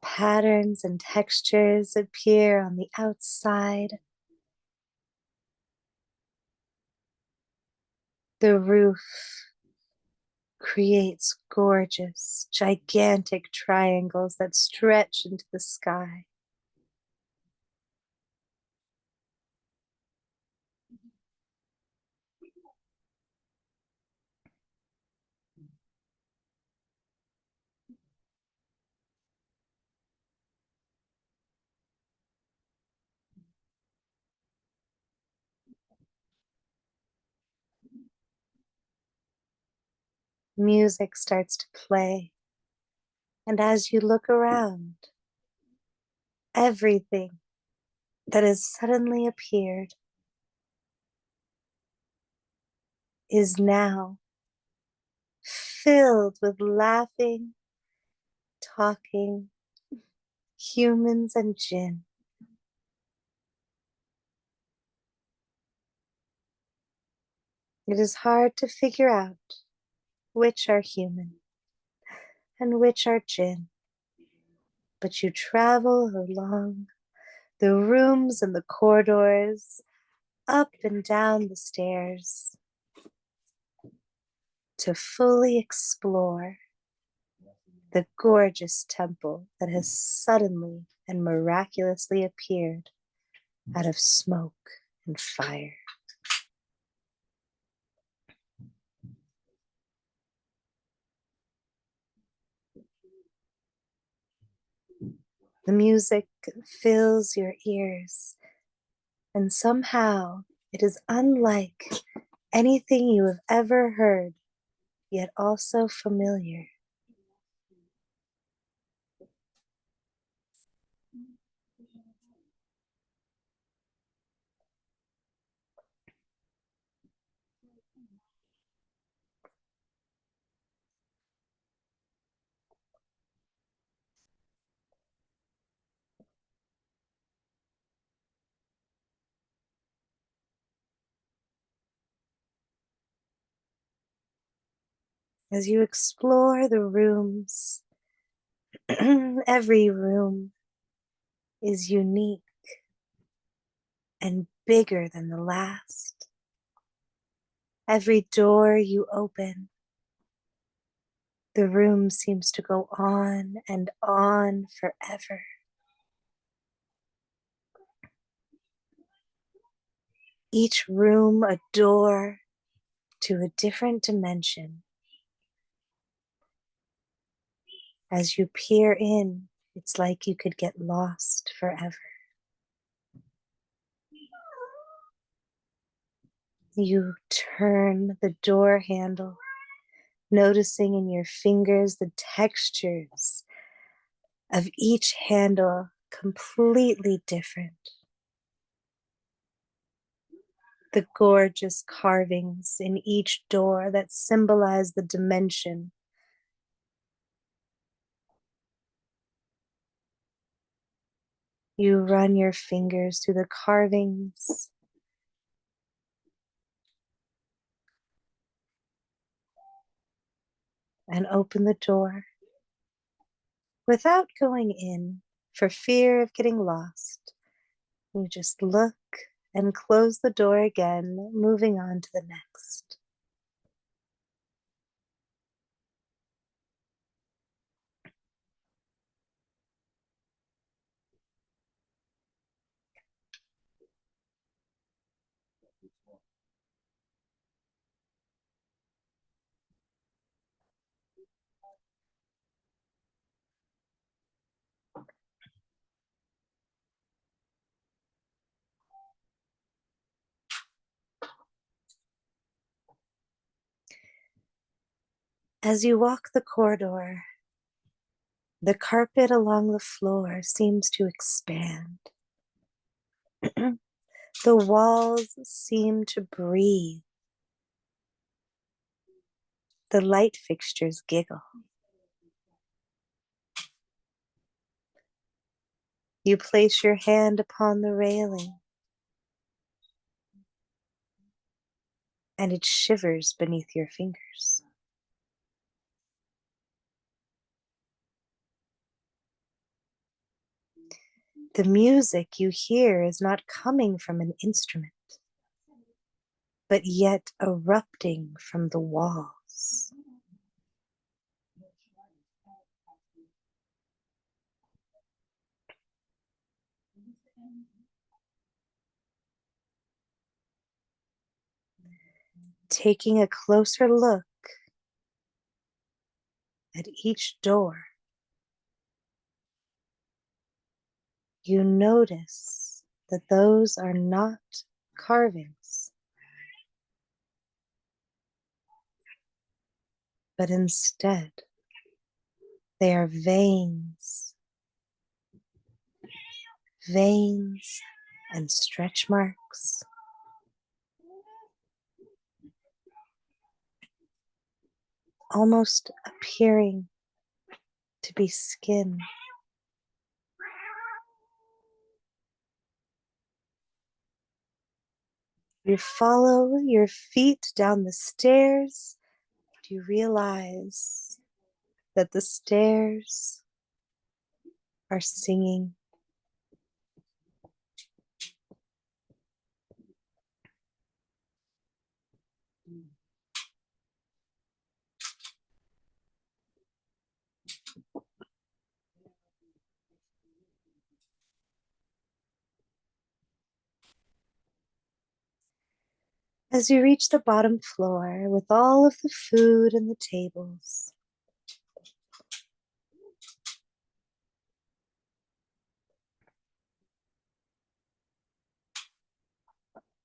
Patterns and textures appear on the outside. The roof creates gorgeous, gigantic triangles that stretch into the sky. Music starts to play, and as you look around, everything that has suddenly appeared is now filled with laughing, talking humans and jinn. It is hard to figure out which are human and which are jinn, but you travel along the rooms and the corridors, up and down the stairs, to fully explore the gorgeous temple that has suddenly and miraculously appeared out of smoke and fire. The music fills your ears, and somehow it is unlike anything you have ever heard, yet also familiar. As you explore the rooms, every room is unique and bigger than the last. Every door you open, the room seems to go on and on forever. Each room a door to a different dimension. As you peer in, it's like you could get lost forever. You turn the door handle, noticing in your fingers the textures of each handle completely different. The gorgeous carvings in each door that symbolize the dimension. You run your fingers through the carvings, and open the door without going in for fear of getting lost. You just look and close the door again, moving on to the next. As you walk the corridor, the carpet along the floor seems to expand. The walls seem to breathe. The light fixtures giggle. You place your hand upon the railing, and it shivers beneath your fingers. The music you hear is not coming from an instrument, but yet erupting from the walls. Taking a closer look at each door, you notice that those are not carvings, but instead they are veins. Veins and stretch marks. Almost appearing to be skin. You follow your feet down the stairs. You realize that the stairs are singing. As you reach the bottom floor with all of the food and the tables,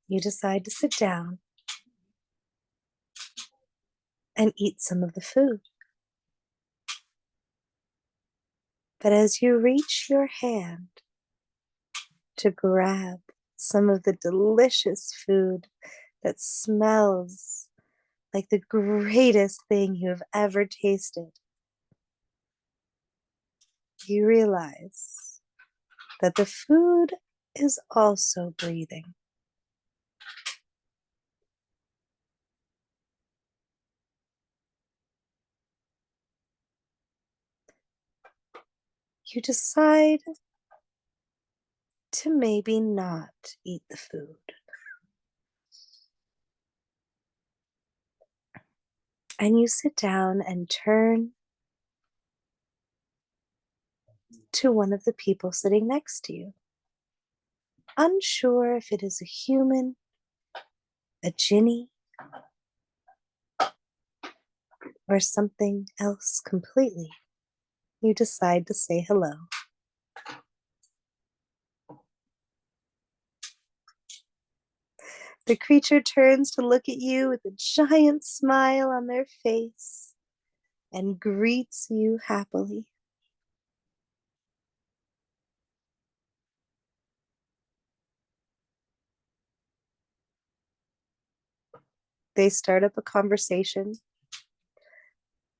you decide to sit down and eat some of the food. But as you reach your hand to grab some of the delicious food that smells like the greatest thing you have ever tasted, you realize that the food is also breathing. You decide to maybe not eat the food. And you sit down and turn to one of the people sitting next to you, unsure if it is a human, a jinni, or something else completely. You decide to say hello. The creature turns to look at you with a giant smile on their face and greets you happily. They start up a conversation,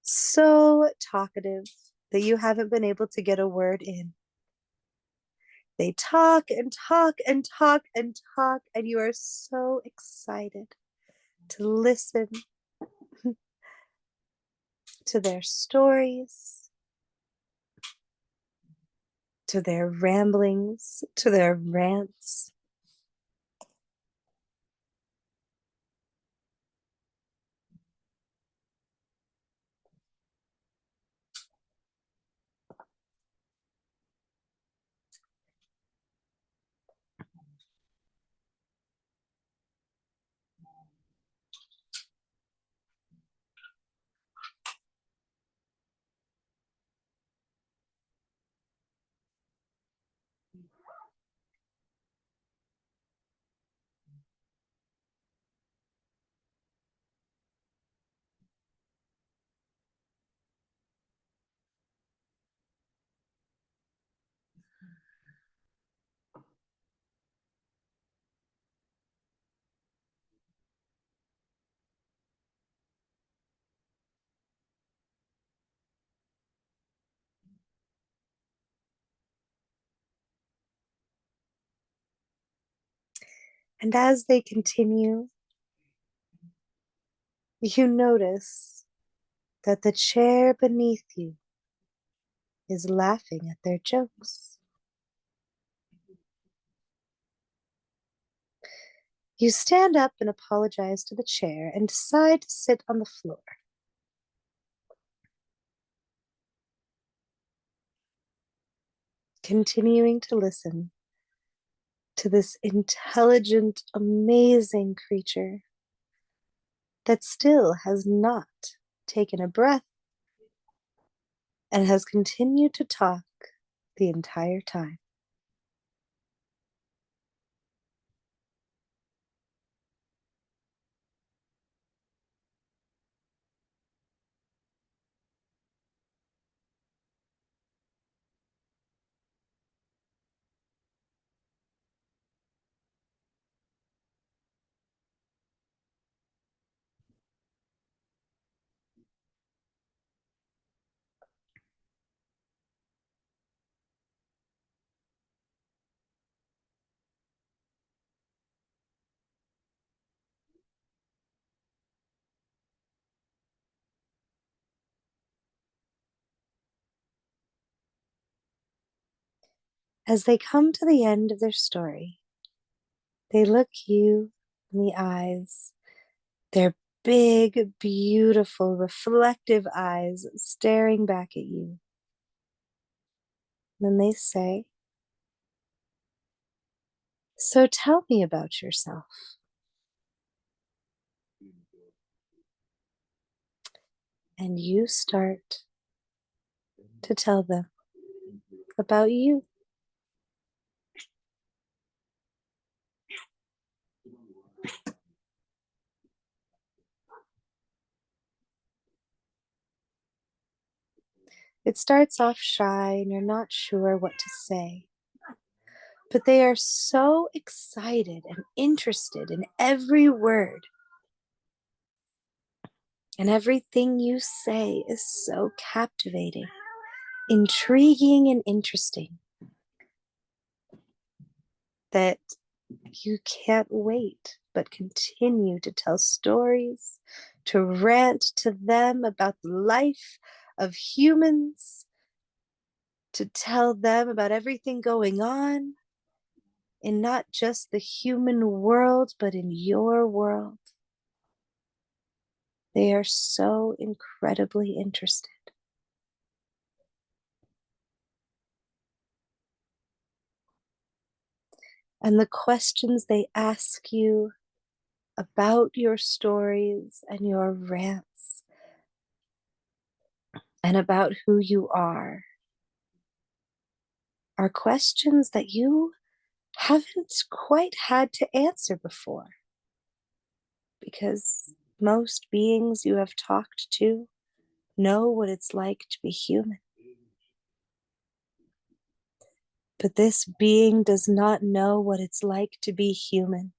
so talkative that you haven't been able to get a word in. They talk and talk and talk and talk, and you are so excited to listen to their stories, to their ramblings, to their rants. And as they continue, you notice that the chair beneath you is laughing at their jokes. You stand up and apologize to the chair and decide to sit on the floor. Continuing to listen to this intelligent, amazing creature that still has not taken a breath and has continued to talk the entire time. As they come to the end of their story, they look you in the eyes, their big, beautiful, reflective eyes staring back at you. Then they say, "So tell me about yourself." And you start to tell them about you. It starts off shy and you're not sure what to say, but they are so excited and interested in every word. And everything you say is so captivating, intriguing, and interesting that you can't wait but continue to tell stories, to rant to them about the life of humans, to tell them about everything going on in not just the human world, but in your world. They are so incredibly interested. And the questions they ask you about your stories and your rants and about who you are questions that you haven't quite had to answer before, because most beings you have talked to know what it's like to be human. But this being does not know what it's like to be human.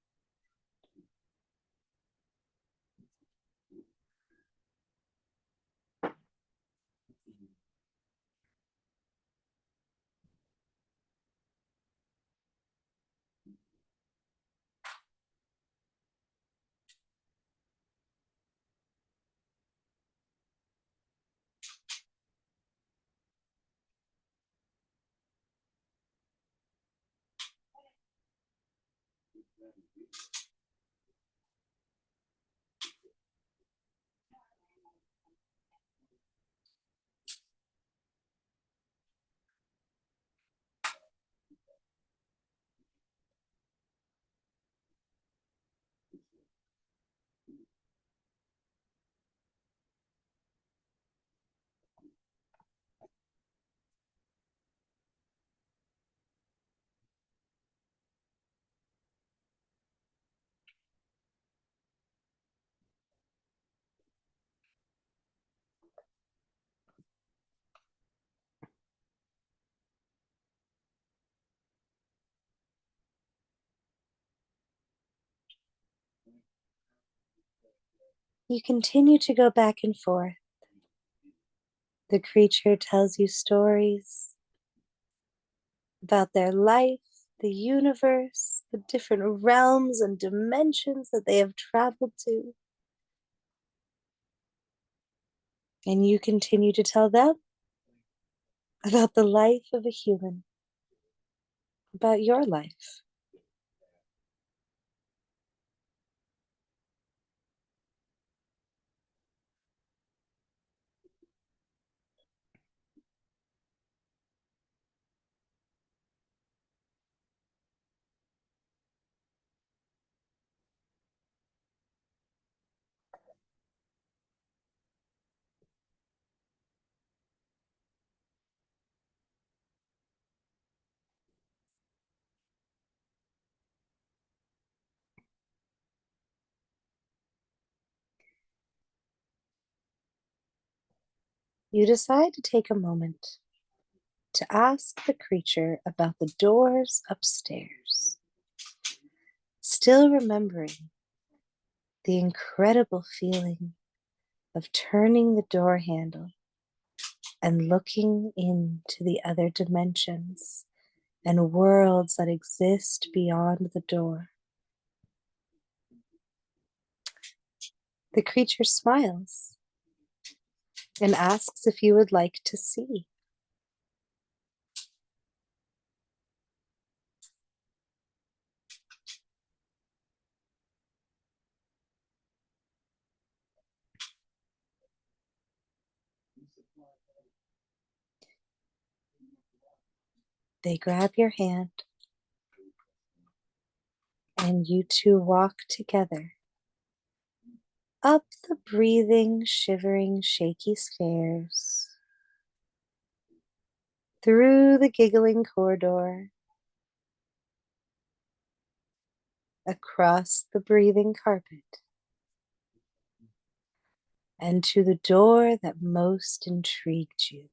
You continue to go back and forth. The creature tells you stories about their life, the universe, the different realms and dimensions that they have traveled to. And you continue to tell them about the life of a human, about your life. You decide to take a moment to ask the creature about the doors upstairs, still remembering the incredible feeling of turning the door handle and looking into the other dimensions and worlds that exist beyond the door. The creature smiles and asks if you would like to see. They grab your hand and you two walk together up the breathing, shivering, shaky stairs, through the giggling corridor, across the breathing carpet, and to the door that most intrigued you.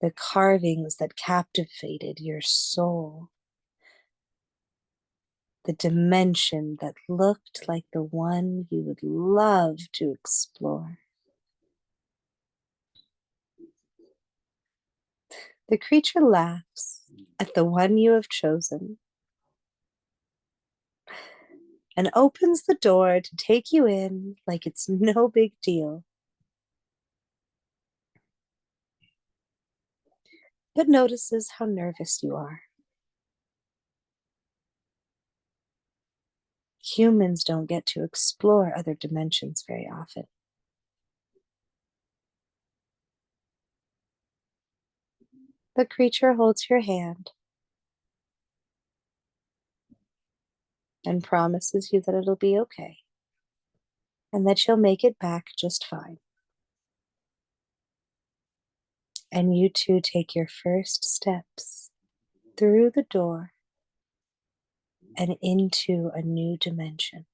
The carvings that captivated your soul. The dimension that looked like the one you would love to explore. The creature laughs at the one you have chosen and opens the door to take you in like it's no big deal. But notices how nervous you are. Humans don't get to explore other dimensions very often. The creature holds your hand and promises you that it'll be okay and that you'll make it back just fine. And you two take your first steps through the door and into a new dimension.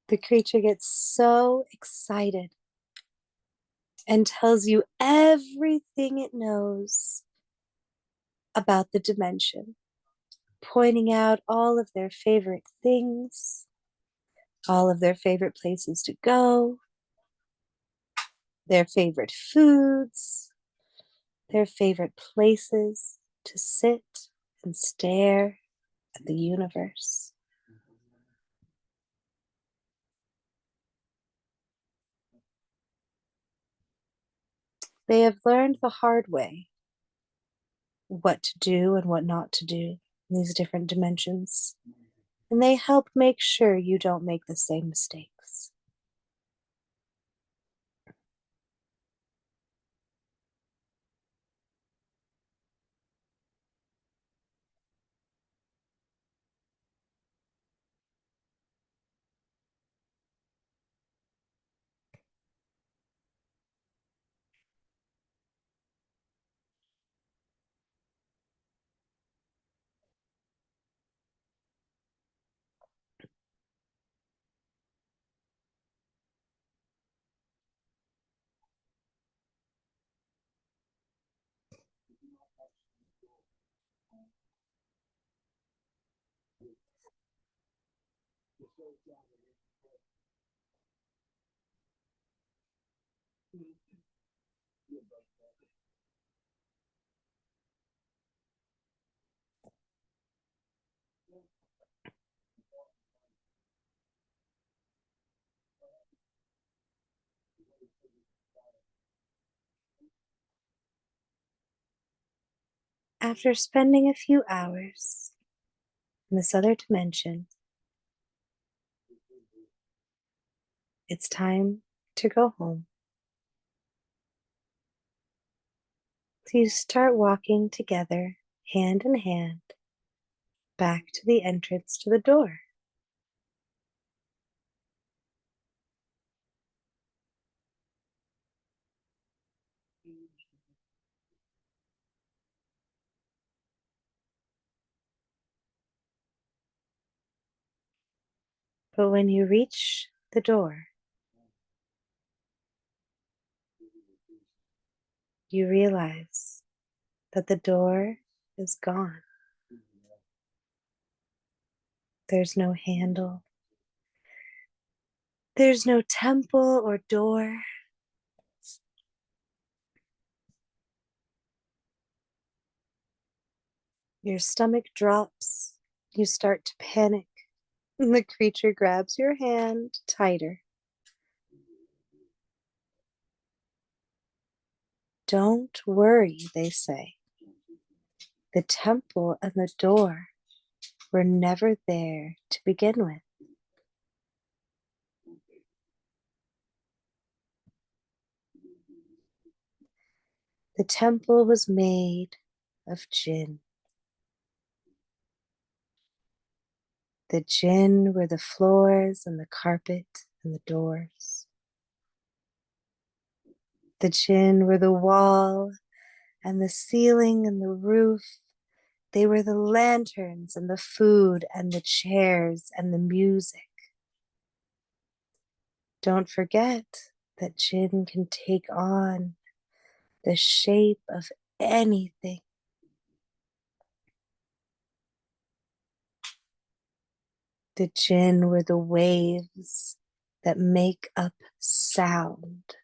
The creature gets so excited and tells you everything it knows about the dimension, pointing out all of their favorite things, all of their favorite places to go, their favorite foods, their favorite places to sit and stare at the universe. They have learned the hard way what to do and what not to do in these different dimensions, and they help make sure you don't make the same mistakes. After spending a few hours in this other dimension, it's time to go home. So you start walking together, hand in hand, back to the entrance to the door. But when you reach the door, you realize that the door is gone. There's no handle. There's no temple or door. Your stomach drops. You start to panic. And the creature grabs your hand tighter. Don't worry, they say. The temple and the door were never there to begin with. The temple was made of jinn. The jinn were the floors and the carpet and the doors. The jinn were the wall and the ceiling and the roof. They were the lanterns and the food and the chairs and the music. Don't forget that jinn can take on the shape of anything. The jinn were the waves that make up sound.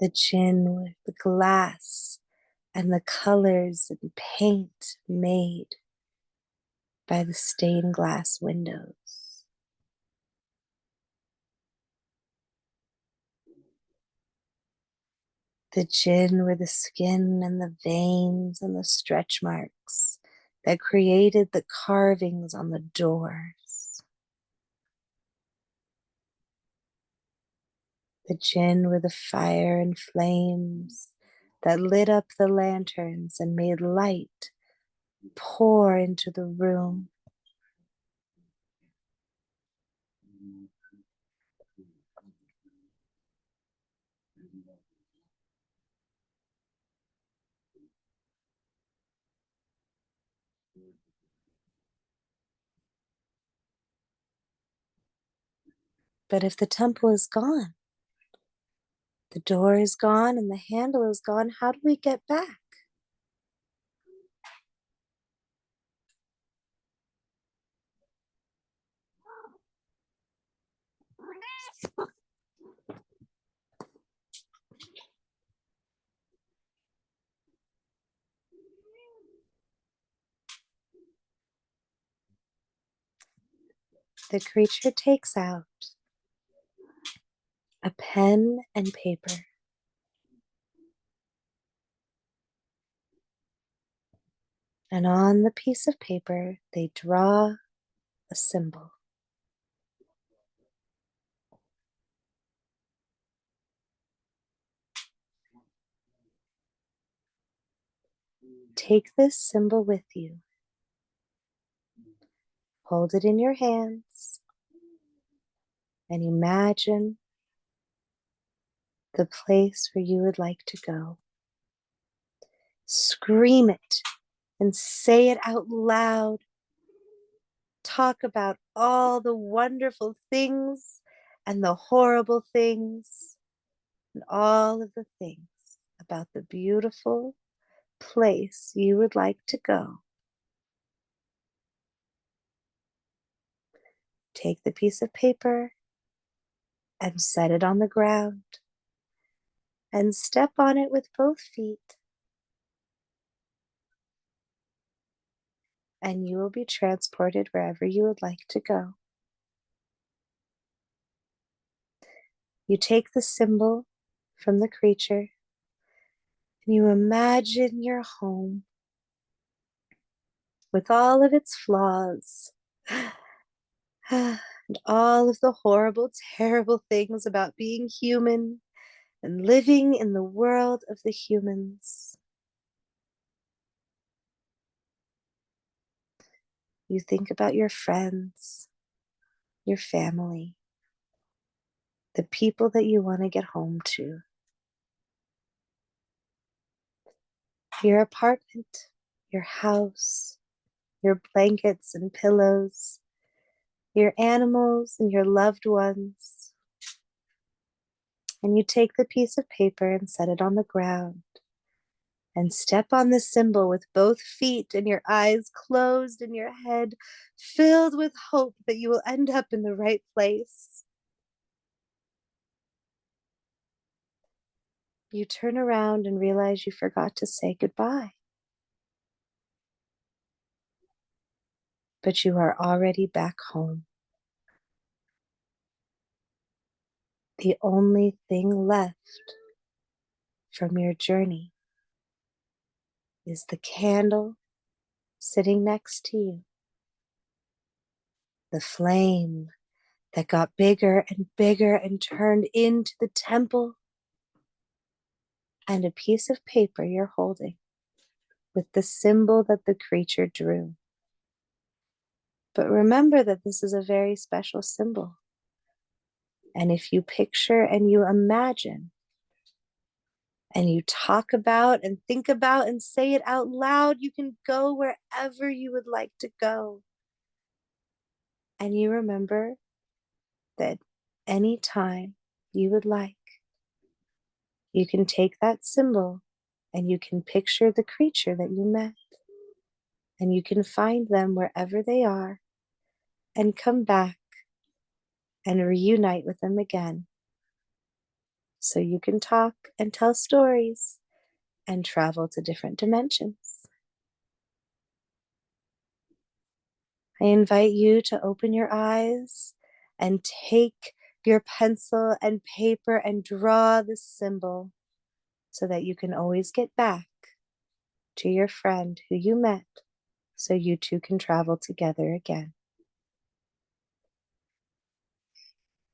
The jinn were the glass and the colors and paint made by the stained glass windows. The jinn were the skin and the veins and the stretch marks that created the carvings on the doors. The jinn were the fire and flames that lit up the lanterns and made light pour into the room. But if the temple is gone, the door is gone and the handle is gone, how do we get back? The creature takes out a pen and paper. And on the piece of paper, they draw a symbol. Take this symbol with you. Hold it in your hands and imagine the place where you would like to go. Scream it and say it out loud. Talk about all the wonderful things and the horrible things and all of the things about the beautiful place you would like to go. Take the piece of paper and set it on the ground and step on it with both feet. And you will be transported wherever you would like to go. You take the symbol from the creature And you imagine your home with all of its flaws and all of the horrible, terrible things about being human and living in the world of the humans. You think about your friends, your family, the people that you want to get home to, your apartment, your house, your blankets and pillows, your animals and your loved ones. And you take the piece of paper and set it on the ground and step on the symbol with both feet and your eyes closed and your head filled with hope that you will end up in the right place. You turn around and realize you forgot to say goodbye. But you are already back home. The only thing left from your journey is the candle sitting next to you, the flame that got bigger and bigger and turned into the temple, and a piece of paper you're holding with the symbol that the creature drew. But remember that this is a very special symbol. And if you picture and you imagine and you talk about and think about and say it out loud, you can go wherever you would like to go. And you remember that anytime you would like, you can take that symbol and you can picture the creature that you met. And you can find them wherever they are and come back and reunite with them again. So you can talk and tell stories and travel to different dimensions. I invite you to open your eyes and take your pencil and paper and draw the symbol so that you can always get back to your friend who you met so you two can travel together again.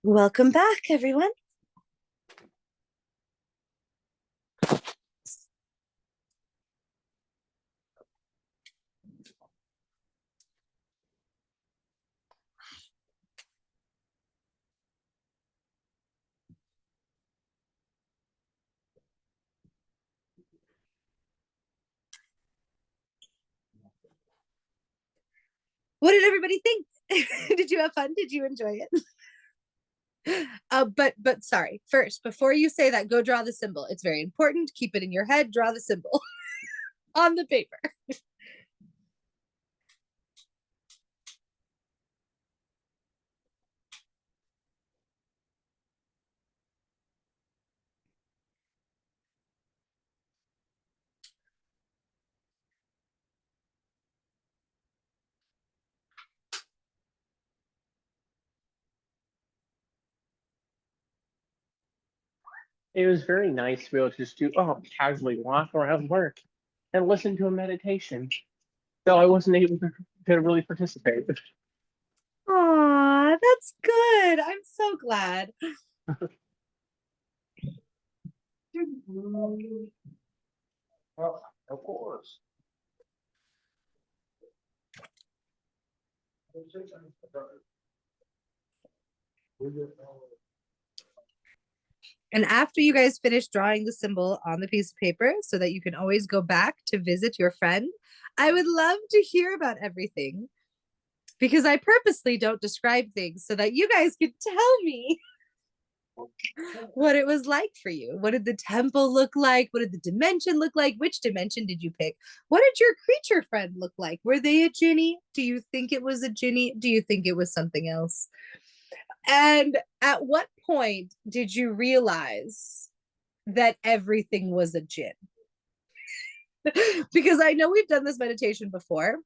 Welcome back, everyone. What did everybody think? Did you have fun? Did you enjoy it? But sorry, first, before you say that, go draw the symbol. It's very important. Keep it in your head. Draw the symbol on the paper. It was very nice to be able to just casually walk around work and listen to a meditation. So I wasn't able to really participate. Aw, that's good. I'm so glad. Of course. And after you guys finish drawing the symbol on the piece of paper so that you can always go back to visit your friend, I would love to hear about everything because I purposely don't describe things so that you guys can tell me what it was like for you. What did the temple look like? What did the dimension look like? Which dimension did you pick? What did your creature friend look like? Were they a Ginny? Do you think it was a Ginny? Do you think it was something else? And at what point did you realize that everything was a Jinn? Because I know we've done this meditation before.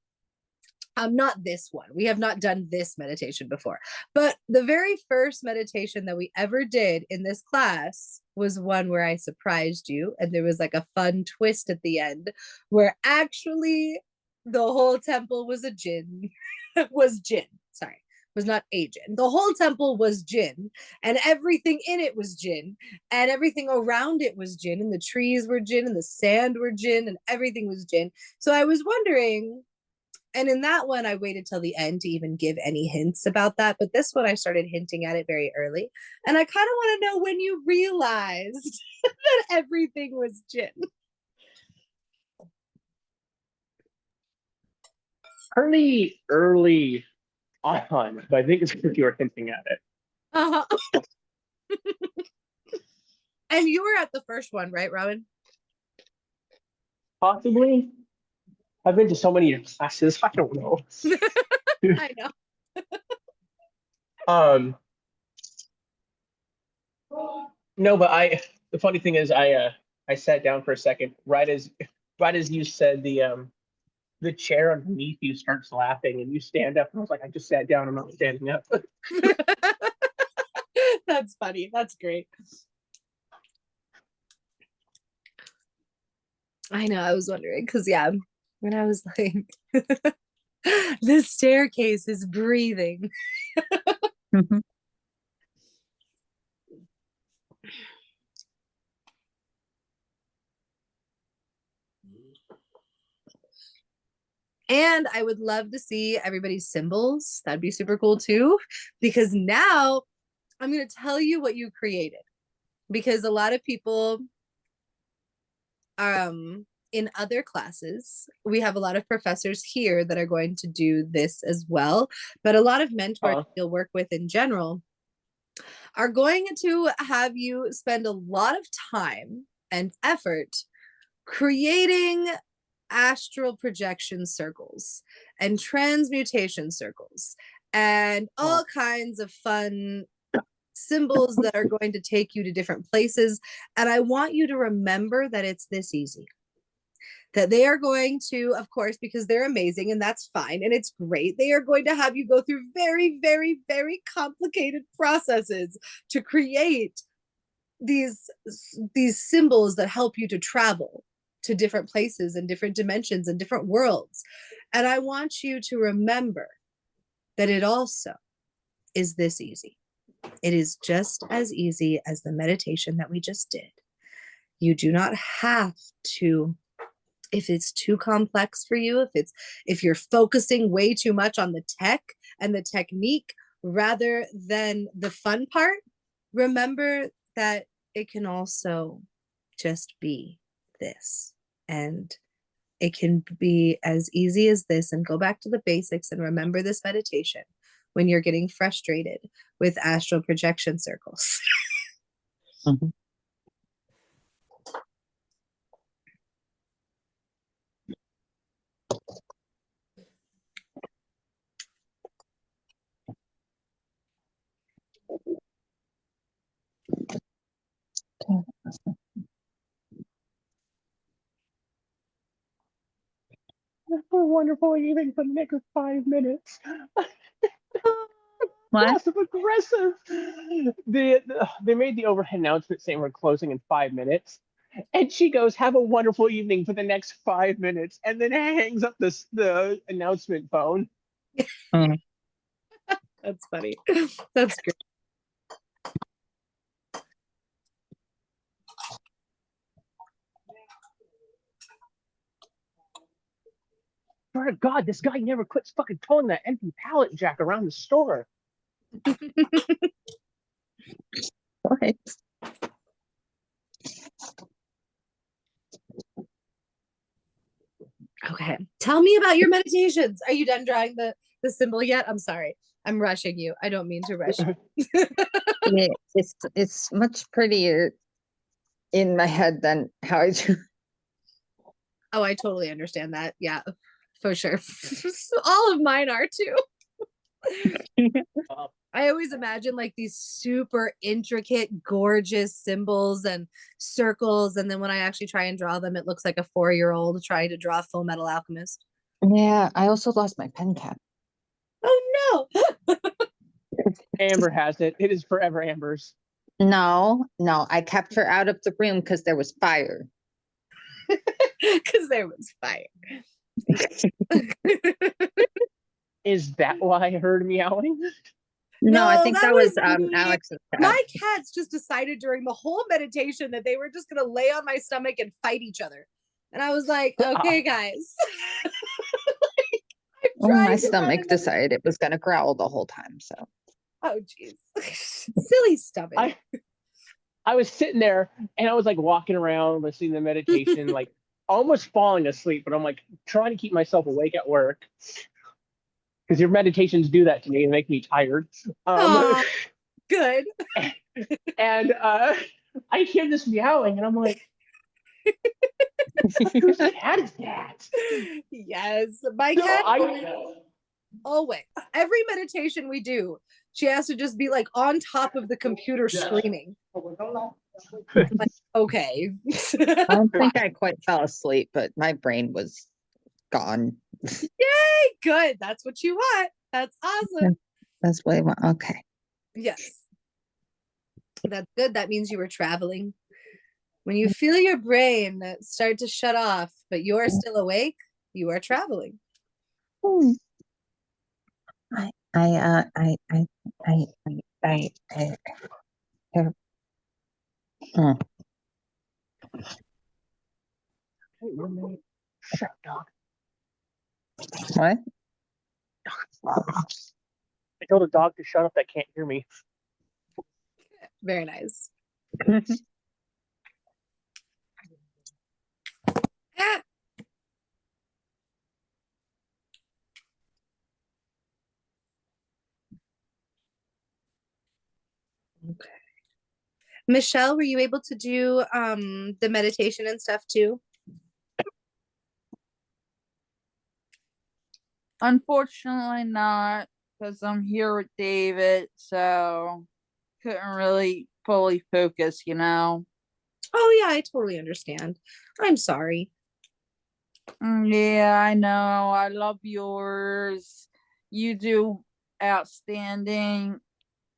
Not this one. We have not done this meditation before. But the very first meditation that we ever did in this class was one where I surprised you. And there was like a fun twist at the end where actually the whole temple was a jinn. Was jinn. Sorry. Was not a jinn. The whole temple was jinn, and everything in it was jinn, and everything around it was jinn, and the trees were jinn, and the sand were jinn, and everything was jinn. So I was wondering, and in that one, I waited till the end to even give any hints about that. But this one, I started hinting at it very early. And I kind of want to know when you realized that everything was jinn. Early on, but I think it's because you were hinting at it. Uh-huh. And you were at the first one, right, Robin? Possibly. I've been to so many classes. I don't know. I know. No, but the funny thing is I sat down for a second right as you said the chair underneath you starts laughing and you stand up and I was like, I just sat down, I'm not standing up. That's funny. That's great. I know. I was wondering because, yeah, when I was like, this staircase is breathing. And I would love to see everybody's symbols. That'd be super cool too, because now I'm going to tell you what you created. Because a lot of people, in other classes, we have a lot of professors here that are going to do this as well. But a lot of mentors you'll work with in general are going to have you spend a lot of time and effort creating astral projection circles and transmutation circles and all kinds of fun symbols that are going to take you to different places. And I want you to remember that it's this easy. That they are going to, of course, because they're amazing and that's fine and it's great, they are going to have you go through very, very, very complicated processes to create these symbols that help you to travel to different places and different dimensions and different worlds. And I want you to remember that it also is this easy. It is just as easy as the meditation that we just did. You do not have to, if it's too complex for you, if you're focusing way too much on the tech and the technique rather than the fun part, remember that it can also just be this. And it can be as easy as this. And go back to the basics and remember this meditation when you're getting frustrated with astral projection circles. Mhm. A wonderful evening for the next 5 minutes. What? Passive aggressive. They made the overhead announcement saying we're closing in 5 minutes. And she goes, have a wonderful evening for the next 5 minutes, and then hangs up the announcement phone. Mm. That's funny. That's great. Swear to God, this guy never quits fucking towing that empty pallet jack around the store. What? Okay. Tell me about your meditations. Are you done drawing the symbol yet? I'm sorry. I'm rushing you. I don't mean to rush you. Yeah, it's much prettier in my head than how I do. Oh, I totally understand that. Yeah, for sure. All of mine are too. I always imagine like these super intricate, gorgeous symbols and circles. And then when I actually try and draw them, it looks like a 4-year-old trying to draw Full Metal Alchemist. Yeah, I also lost my pen cap. Oh no. Amber has it. It is forever Amber's. No, no, I kept her out of the room because there was fire. Because there was fire. Is that why I heard meowing? No, I No, think that that was was me. Alex's cat. My cats just decided during the whole meditation that they were just going to lay on my stomach and fight each other. And I was like, okay, guys. I'm Oh, my trying to run stomach a decided it was going to growl the whole time. So, Oh, jeez. Silly stomach. I was sitting there and I was like walking around listening to meditation, like almost falling asleep, but I'm like trying to keep myself awake at work because your meditations do that to me and make me tired. Oh, good. And I hear this meowing and I'm like, whose cat is that? Yes, my So cat I always. Every meditation we do, she has to just be like on top of the computer screaming. Like, okay. I don't think I quite fell asleep, but my brain was gone. Yay, good. That's what you want. That's awesome. That's what I want. Okay. Yes. That's good. That means you were traveling. When you feel your brain start to shut off, but you're still awake, you are traveling. Hmm. I, I, I, hmm. shut dog. What? I told a dog to shut up that can't hear me. Very nice. Ah. Okay. Michelle, were you able to do the meditation and stuff too? Unfortunately not, because I'm here with David, so couldn't really fully focus, you know. Oh yeah, I totally understand. I'm sorry. Yeah, I know. I love yours. You do outstanding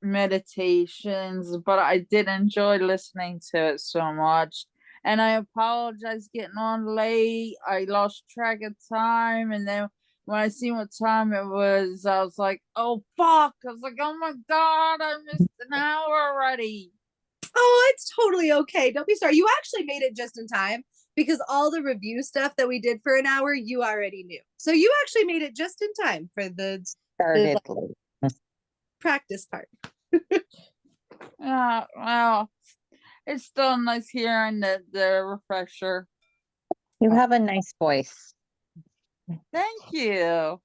meditations, but I did enjoy listening to it so much. And I apologize getting on late. I lost track of time, and then when I seen what time it was, I was like, "Oh fuck!" I was like, "Oh my god, I missed an hour already." Oh, it's totally okay. Don't be sorry. You actually made it just in time because all the review stuff that we did for an hour, you already knew. So you actually made it just in time for the Started like, late. practice part. Yeah, well, it's still nice hearing the refresher. You have a nice voice. Thank you.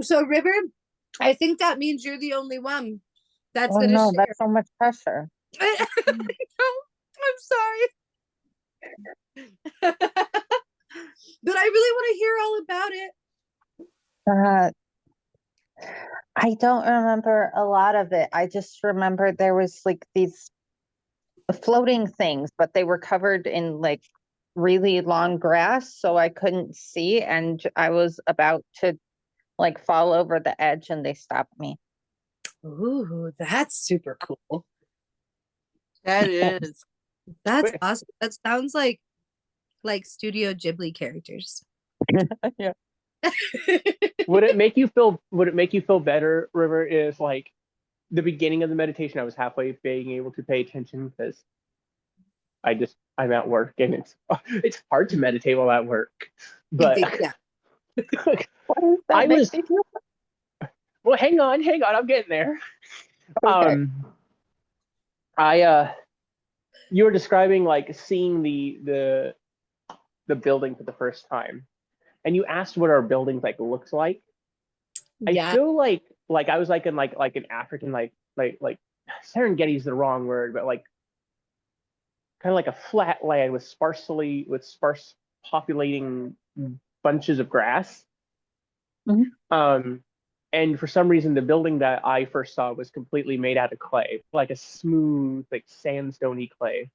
So River, I think that means you're the only one that's Oh gonna no, share. that's so much pressure. I I'm sorry. But I really want to hear all about it. Uh, I don't remember a lot of it. I just remember there was like these floating things, but they were covered in like really long grass, so I couldn't see, and I was about to like fall over the edge, and they stopped me. Ooh, that's super cool. That is. That's awesome. That sounds like Studio Ghibli characters. Yeah. Would it make you feel better, River, if like the beginning of the meditation I was halfway being able to pay attention because I'm at work and it's hard to meditate while at work. But Yeah. What does that I make was me feel? well, hang on, I'm getting there. Okay. I you were describing like seeing the building for the first time. And you asked what our buildings like looks like. I Yeah. feel like I was like in like an African like Serengeti is the wrong word, but like kind of like a flat land with sparse populating bunches of grass. Mhm. And for some reason, the building that I first saw was completely made out of clay, like a smooth, like sandstony clay.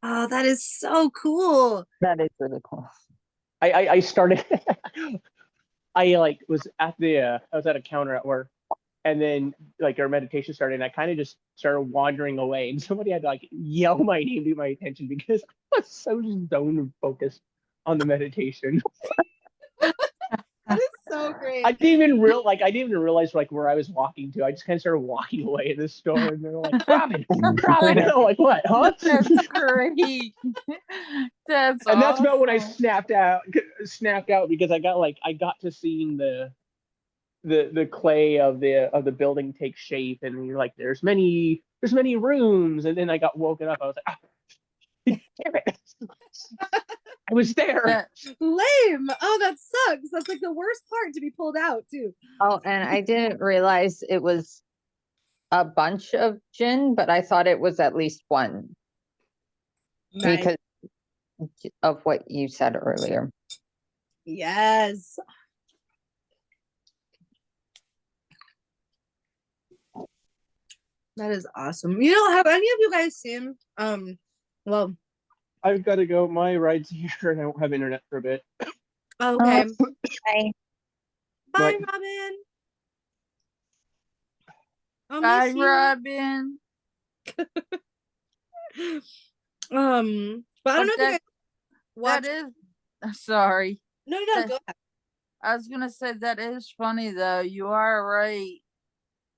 Oh, that is so cool. That is really cool. I started I like was at the I was at a counter at work, and then like our meditation started, and I kind of just started wandering away, and somebody had to like yell my name to get my attention because I was so zoned and focused on the meditation. That is so great. I didn't even realize like where I was walking to. I just kind of started walking away in the store, and they're like, Robin, Robin. And I'm like, what, huh? That's great. That's And that's about when I awesome. snapped out because I got to seeing the clay of the building take shape, and you're like, there's many rooms, and then I got woken up. I was like, damn it, I was there. That Lame. Oh, that sucks. That's like the worst part to be pulled out too. Oh, and I didn't realize it was a bunch of gin, but I thought it was at least one Nice. because of what you said earlier. Yes. That is awesome. You know, have any of you guys seen well, I've got to go. My ride's here, and I won't have internet for a bit. okay. Bye. Bye, But Robin. I'll Bye, miss you. Robin. But I don't know But if you guys watch. that is sorry. No, That- go ahead. I was gonna say that is funny though. You are right,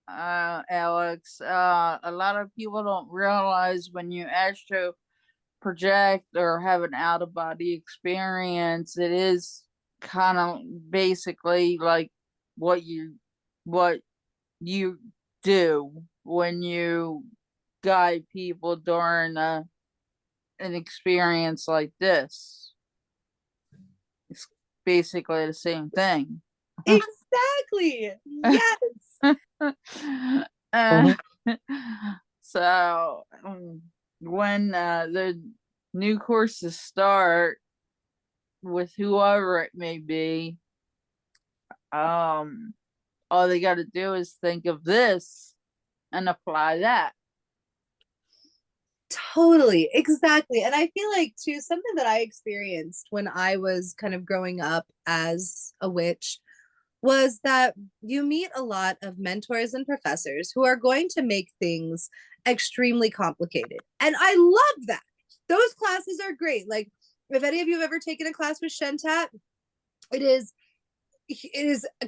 Alex. A lot of people don't realize when you astro project or have an out of body experience, it is kind of basically like what you do when you guide people during an experience like this. It's basically the same thing. Exactly. Yes. Uh, so when the new courses start with whoever it may be, all they got to do is think of this and apply that. Totally. Exactly. And I feel like too, something that I experienced when I was kind of growing up as a witch was that you meet a lot of mentors and professors who are going to make things extremely complicated. And I love that. Those classes are great. Like, if any of you have ever taken a class with Shentat, it is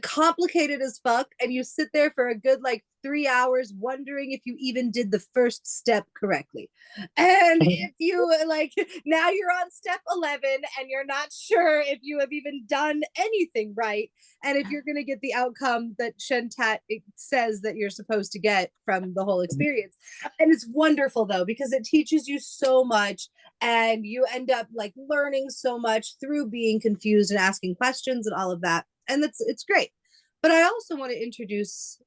complicated as fuck, and you sit there for a good like 3 hours wondering if you even did the first step correctly. And if you like, now you're on step 11 and you're not sure if you have even done anything right, and if you're going to get the outcome that Shentat says that you're supposed to get from the whole experience. And it's wonderful though, because it teaches you so much, and you end up like learning so much through being confused and asking questions and all of that. And it's great. But I also want to introduce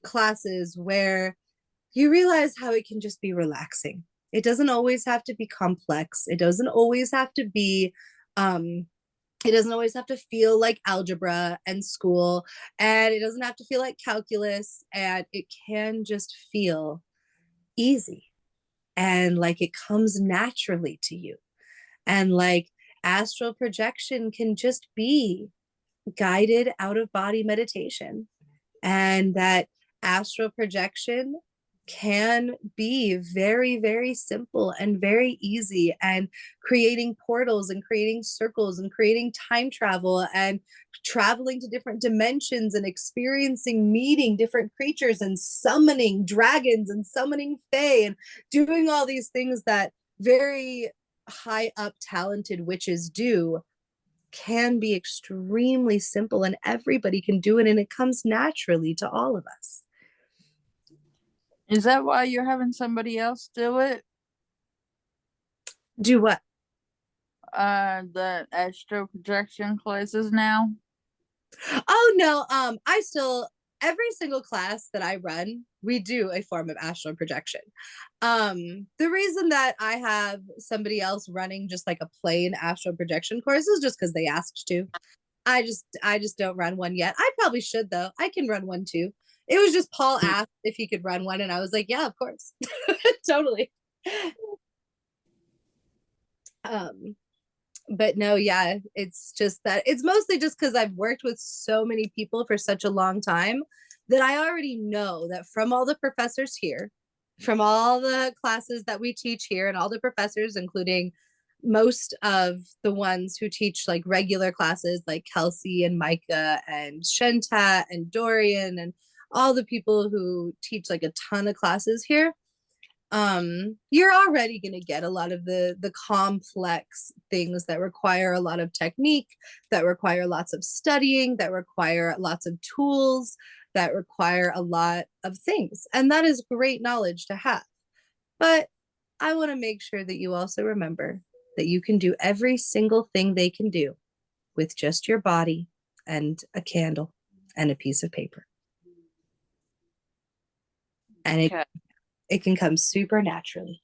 classes where you realize how it can just be relaxing. It doesn't always have to be complex. It doesn't always have to be it doesn't always have to feel like algebra and school, and it doesn't have to feel like calculus, and it can just feel easy and like it comes naturally to you. And like astral projection can just be guided out of body meditation, and that astral projection can be very, very simple and very easy, and creating portals and creating circles and creating time travel and traveling to different dimensions and experiencing meeting different creatures and summoning dragons and summoning fae and doing all these things that very high up talented witches do can be extremely simple, and everybody can do it, and it comes naturally to all of us. Is that why you're having somebody else do it? Do what? The astro projection classes now? Oh no, I still, every single class that I run, we do a form of astral projection. The reason that I have somebody else running just like a plain astral projection course is just because they asked to. I just don't run one yet. I probably should though. I can run one too. It was just Paul asked if he could run one, and I was like, yeah, of course. Totally. Um, but no, yeah, it's just that it's mostly just because I've worked with so many people for such a long time that I already know that from all the professors here, from all the classes that we teach here, and all the professors, including most of the ones who teach like regular classes like Kelsey and Micah and Shentat and Dorian and all the people who teach like a ton of classes here, you're already going to get a lot of the complex things that require a lot of technique, that require lots of studying, that require lots of tools, that require a lot of things, and that is great knowledge to have. But I want to make sure that you also remember that you can do every single thing they can do with just your body and a candle and a piece of paper, and Okay. it can come super naturally.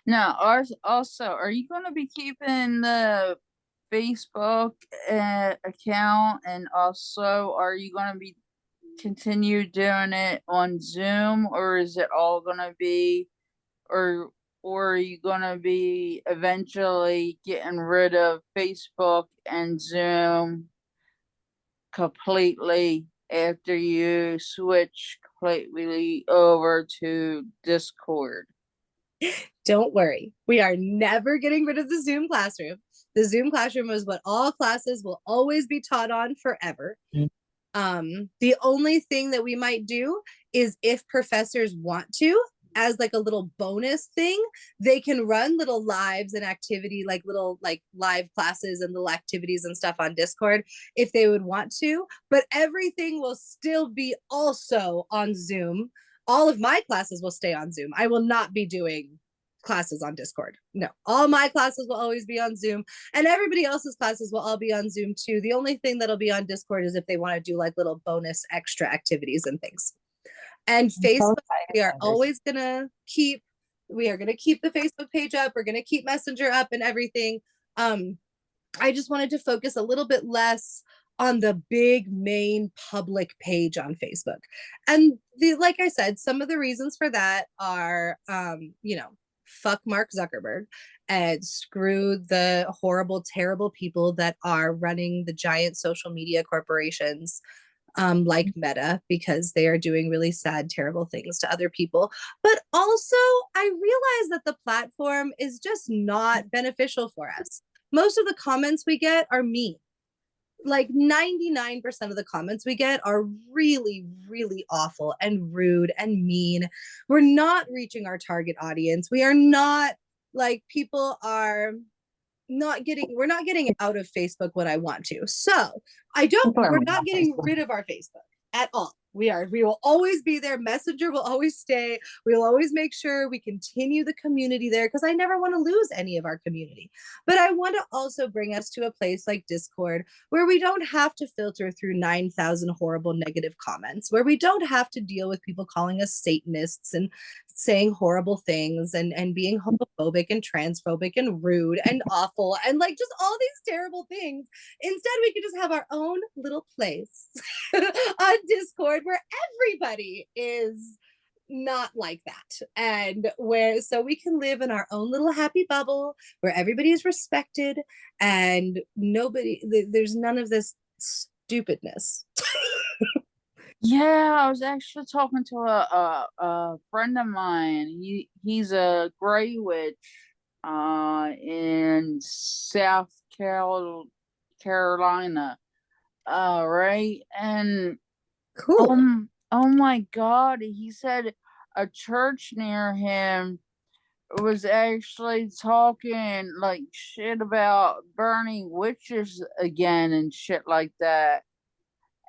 Now, also, are you going to be keeping the Facebook account, and also, are you going to be continue doing it on Zoom, or is it all going to be, or are you going to be eventually getting rid of Facebook and Zoom completely after you switch completely over to Discord? Don't worry. We are never getting rid of the Zoom classroom. The Zoom classroom is what all classes will always be taught on forever. The only thing that we might do is if professors want to, as like a little bonus thing, they can run little lives and activity, like little like live classes and little activities and stuff on Discord if they would want to. But everything will still be also on Zoom. All of my classes will stay on Zoom. I will not be doing classes on Discord. No, all my classes will always be on Zoom, and everybody else's classes will all be on Zoom too. The only thing that'll be on Discord is if they want to do like little bonus extra activities and things. And Facebook, we are always gonna keep. We are gonna keep the Facebook page up. We're gonna keep Messenger up and everything. I just wanted to focus a little bit less on the big main public page on Facebook. And like I said, some of the reasons for that are, fuck Mark Zuckerberg and screw the horrible, terrible people that are running the giant social media corporations, like Meta, because they are doing really sad, terrible things to other people. But also, I realize that the platform is just not beneficial for us. Most of the comments we get are mean. Like 99% of the comments we get are really, really awful and rude and mean. We're not reaching our target audience. We are not, like, people are we're not getting out of Facebook what I want to. So we're not getting rid of our Facebook at all. We will always be there. Messenger will always stay. We'll always make sure we continue the community there, because I never want to lose any of our community. But I want to also bring us to a place like Discord where we don't have to filter through 9,000 horrible negative comments, where we don't have to deal with people calling us Satanists and saying horrible things and being homophobic and transphobic and rude and awful and like just all these terrible things. Instead, we could just have our own little place on Discord where everybody is not like that, and where so we can live in our own little happy bubble where everybody is respected and there's none of this stupidness. Yeah, I was actually talking to a friend of mine. He's a Grey Witch in South Carolina. Right? And Cool. oh my God, he said a church near him was actually talking like shit about burning witches again and shit like that.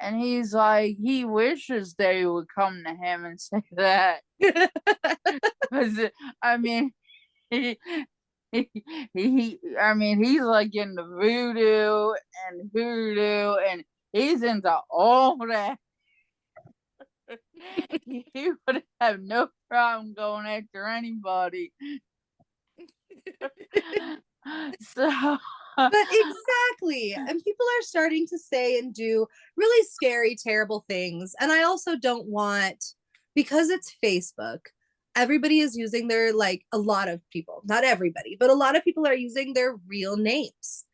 And he's like, he wishes they would come to him and say that. Because, I mean, he, I mean, he's like into voodoo and hoodoo, and he's into all that. He would have no problem going after anybody. So But exactly. And people are starting to say and do really scary, terrible things. And I also don't want, because it's Facebook, everybody is using their, like, a lot of people, not everybody, but a lot of people are using their real names.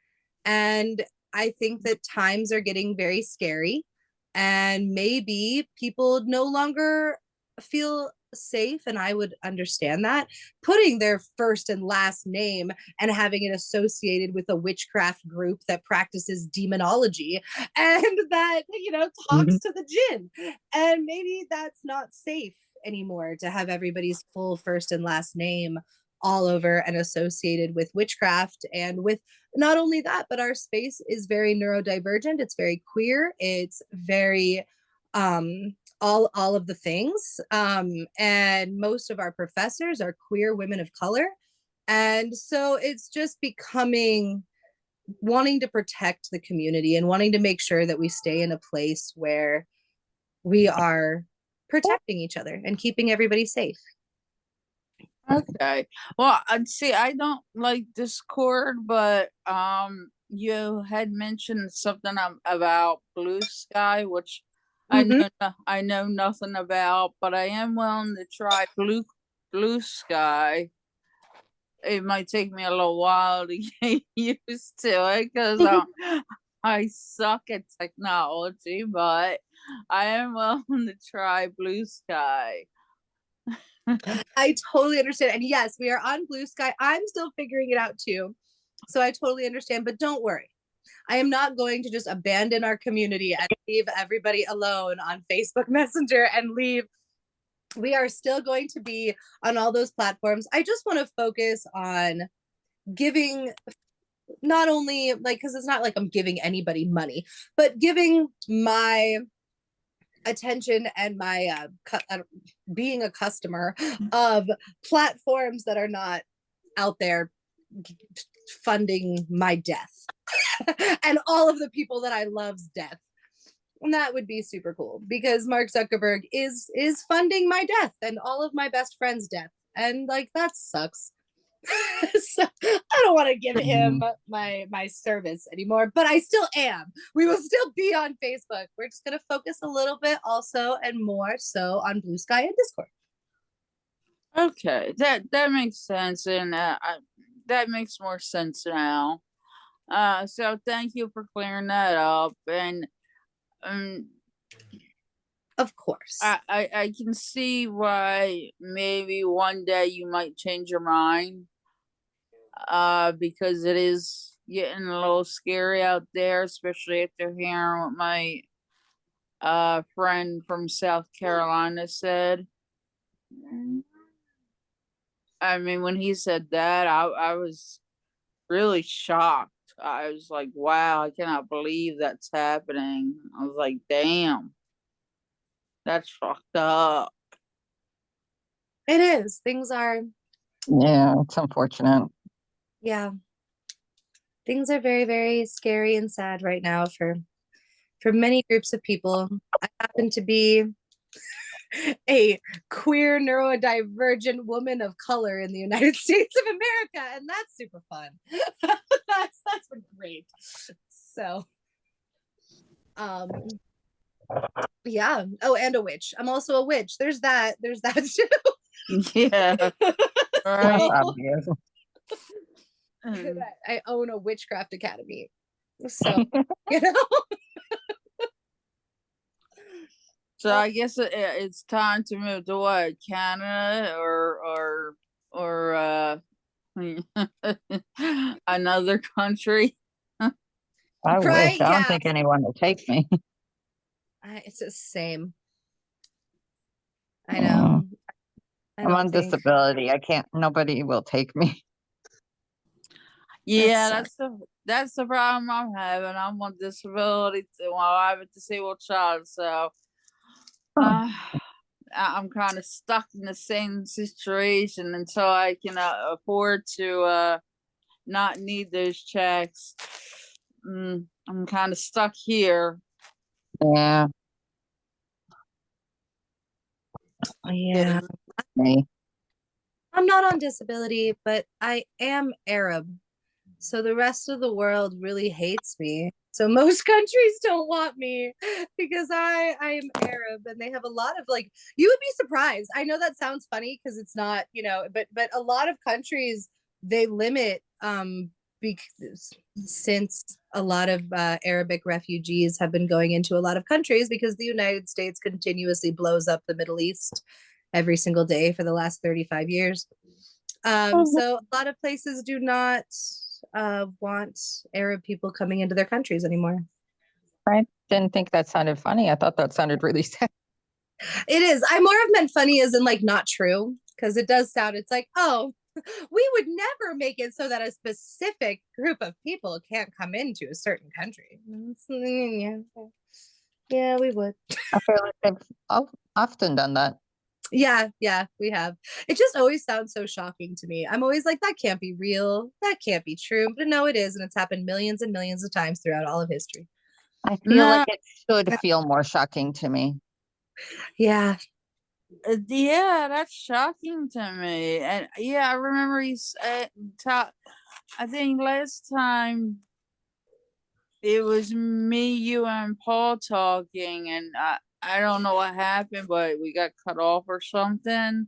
And I think that times are getting very scary. And maybe people no longer feel safe, and I would understand that, putting their first and last name and having it associated with a witchcraft group that practices demonology and that, talks to the jinn. And maybe that's not safe anymore to have everybody's full first and last name all over and associated with witchcraft. And with not only that, but our space is very neurodivergent, it's very queer, it's very all of the things. And most of our professors are queer women of color. And so it's just becoming, wanting to protect the community and wanting to make sure that we stay in a place where we are protecting each other and keeping everybody safe. Okay. Well, I'd see. I don't like Discord, but you had mentioned something about Blue Sky, which Mhm. I know nothing about, but I am willing to try Blue Sky. It might take me a little while to get used to it because I suck at technology, but I am willing to try Blue Sky. I totally understand. And yes, we are on Blue Sky. I'm still figuring it out too. So I totally understand, but don't worry. I am not going to just abandon our community and leave everybody alone on Facebook Messenger and leave. We are still going to be on all those platforms. I just want to focus on giving, not only like, because it's not like I'm giving anybody money, but giving my attention and my being a customer of platforms that are not out there funding my death and all of the people that I love's death. And that would be super cool because Mark Zuckerberg is funding my death and all of my best friends' death. And like that sucks. So I don't want to give him my service anymore, but I still am. We will still be on Facebook. We're just gonna focus a little bit also and more so on Blue Sky and Discord. Okay, that makes sense, and that makes more sense now. So thank you for clearing that up, and um, Of course. I can see why maybe one day you might change your mind. Because it is getting a little scary out there, especially after hearing what my friend from South Carolina said. I mean, when he said that, I was really shocked. I was like, wow, I cannot believe that's happening. I was like, damn, that's fucked up. It is. Things are, Yeah, it's unfortunate. yeah. Things are very, very scary and sad right now for many groups of people. I happen to be a queer neurodivergent woman of color in the United States of America, and that's super fun. That's been great. So yeah. Oh, and a witch. I'm also a witch. There's that. There's that too. Yeah, That's right. obvious. I own a witchcraft academy. So, you know. So I guess it's time to move to what, Canada or another country. I Right? wish. I don't Yeah. think anyone will take me. It's the same. I Mm, know. I I'm don't on think disability. I can't, nobody will take me. that Yeah, sucks. that's the problem I'm having. I'm on disability. Well, I have a disabled child, so Oh, I'm kind of stuck in the same situation until I can afford to not need those checks. I'm kind of stuck here. yeah, Yeah. me. I'm not on disability, but I am Arab. So the rest of the world really hates me. So most countries don't want me because I am Arab, and they have a lot of like, you would be surprised. I know that sounds funny because it's not, but a lot of countries, they limit because since a lot of Arabic refugees have been going into a lot of countries because the United States continuously blows up the Middle East every single day for the last 35 years. So a lot of places do not want Arab people coming into their countries anymore. I didn't think that sounded funny. I thought that sounded really sad. It is. I more have meant funny as in like not true, because it does sound, it's like, oh, we would never make it so that a specific group of people can't come into a certain country. Yeah, yeah, we would. I feel like they've often done that. Yeah, we have. It just always sounds so shocking to me. I'm always like, that can't be real. That can't be true. But no, it is. And it's happened millions and millions of times throughout all of history. I feel like No, it should feel more shocking to me. Yeah. yeah, that's shocking to me. And yeah, I remember he said, I think last time it was me, you, and Paul talking, and I don't know what happened, but we got cut off or something.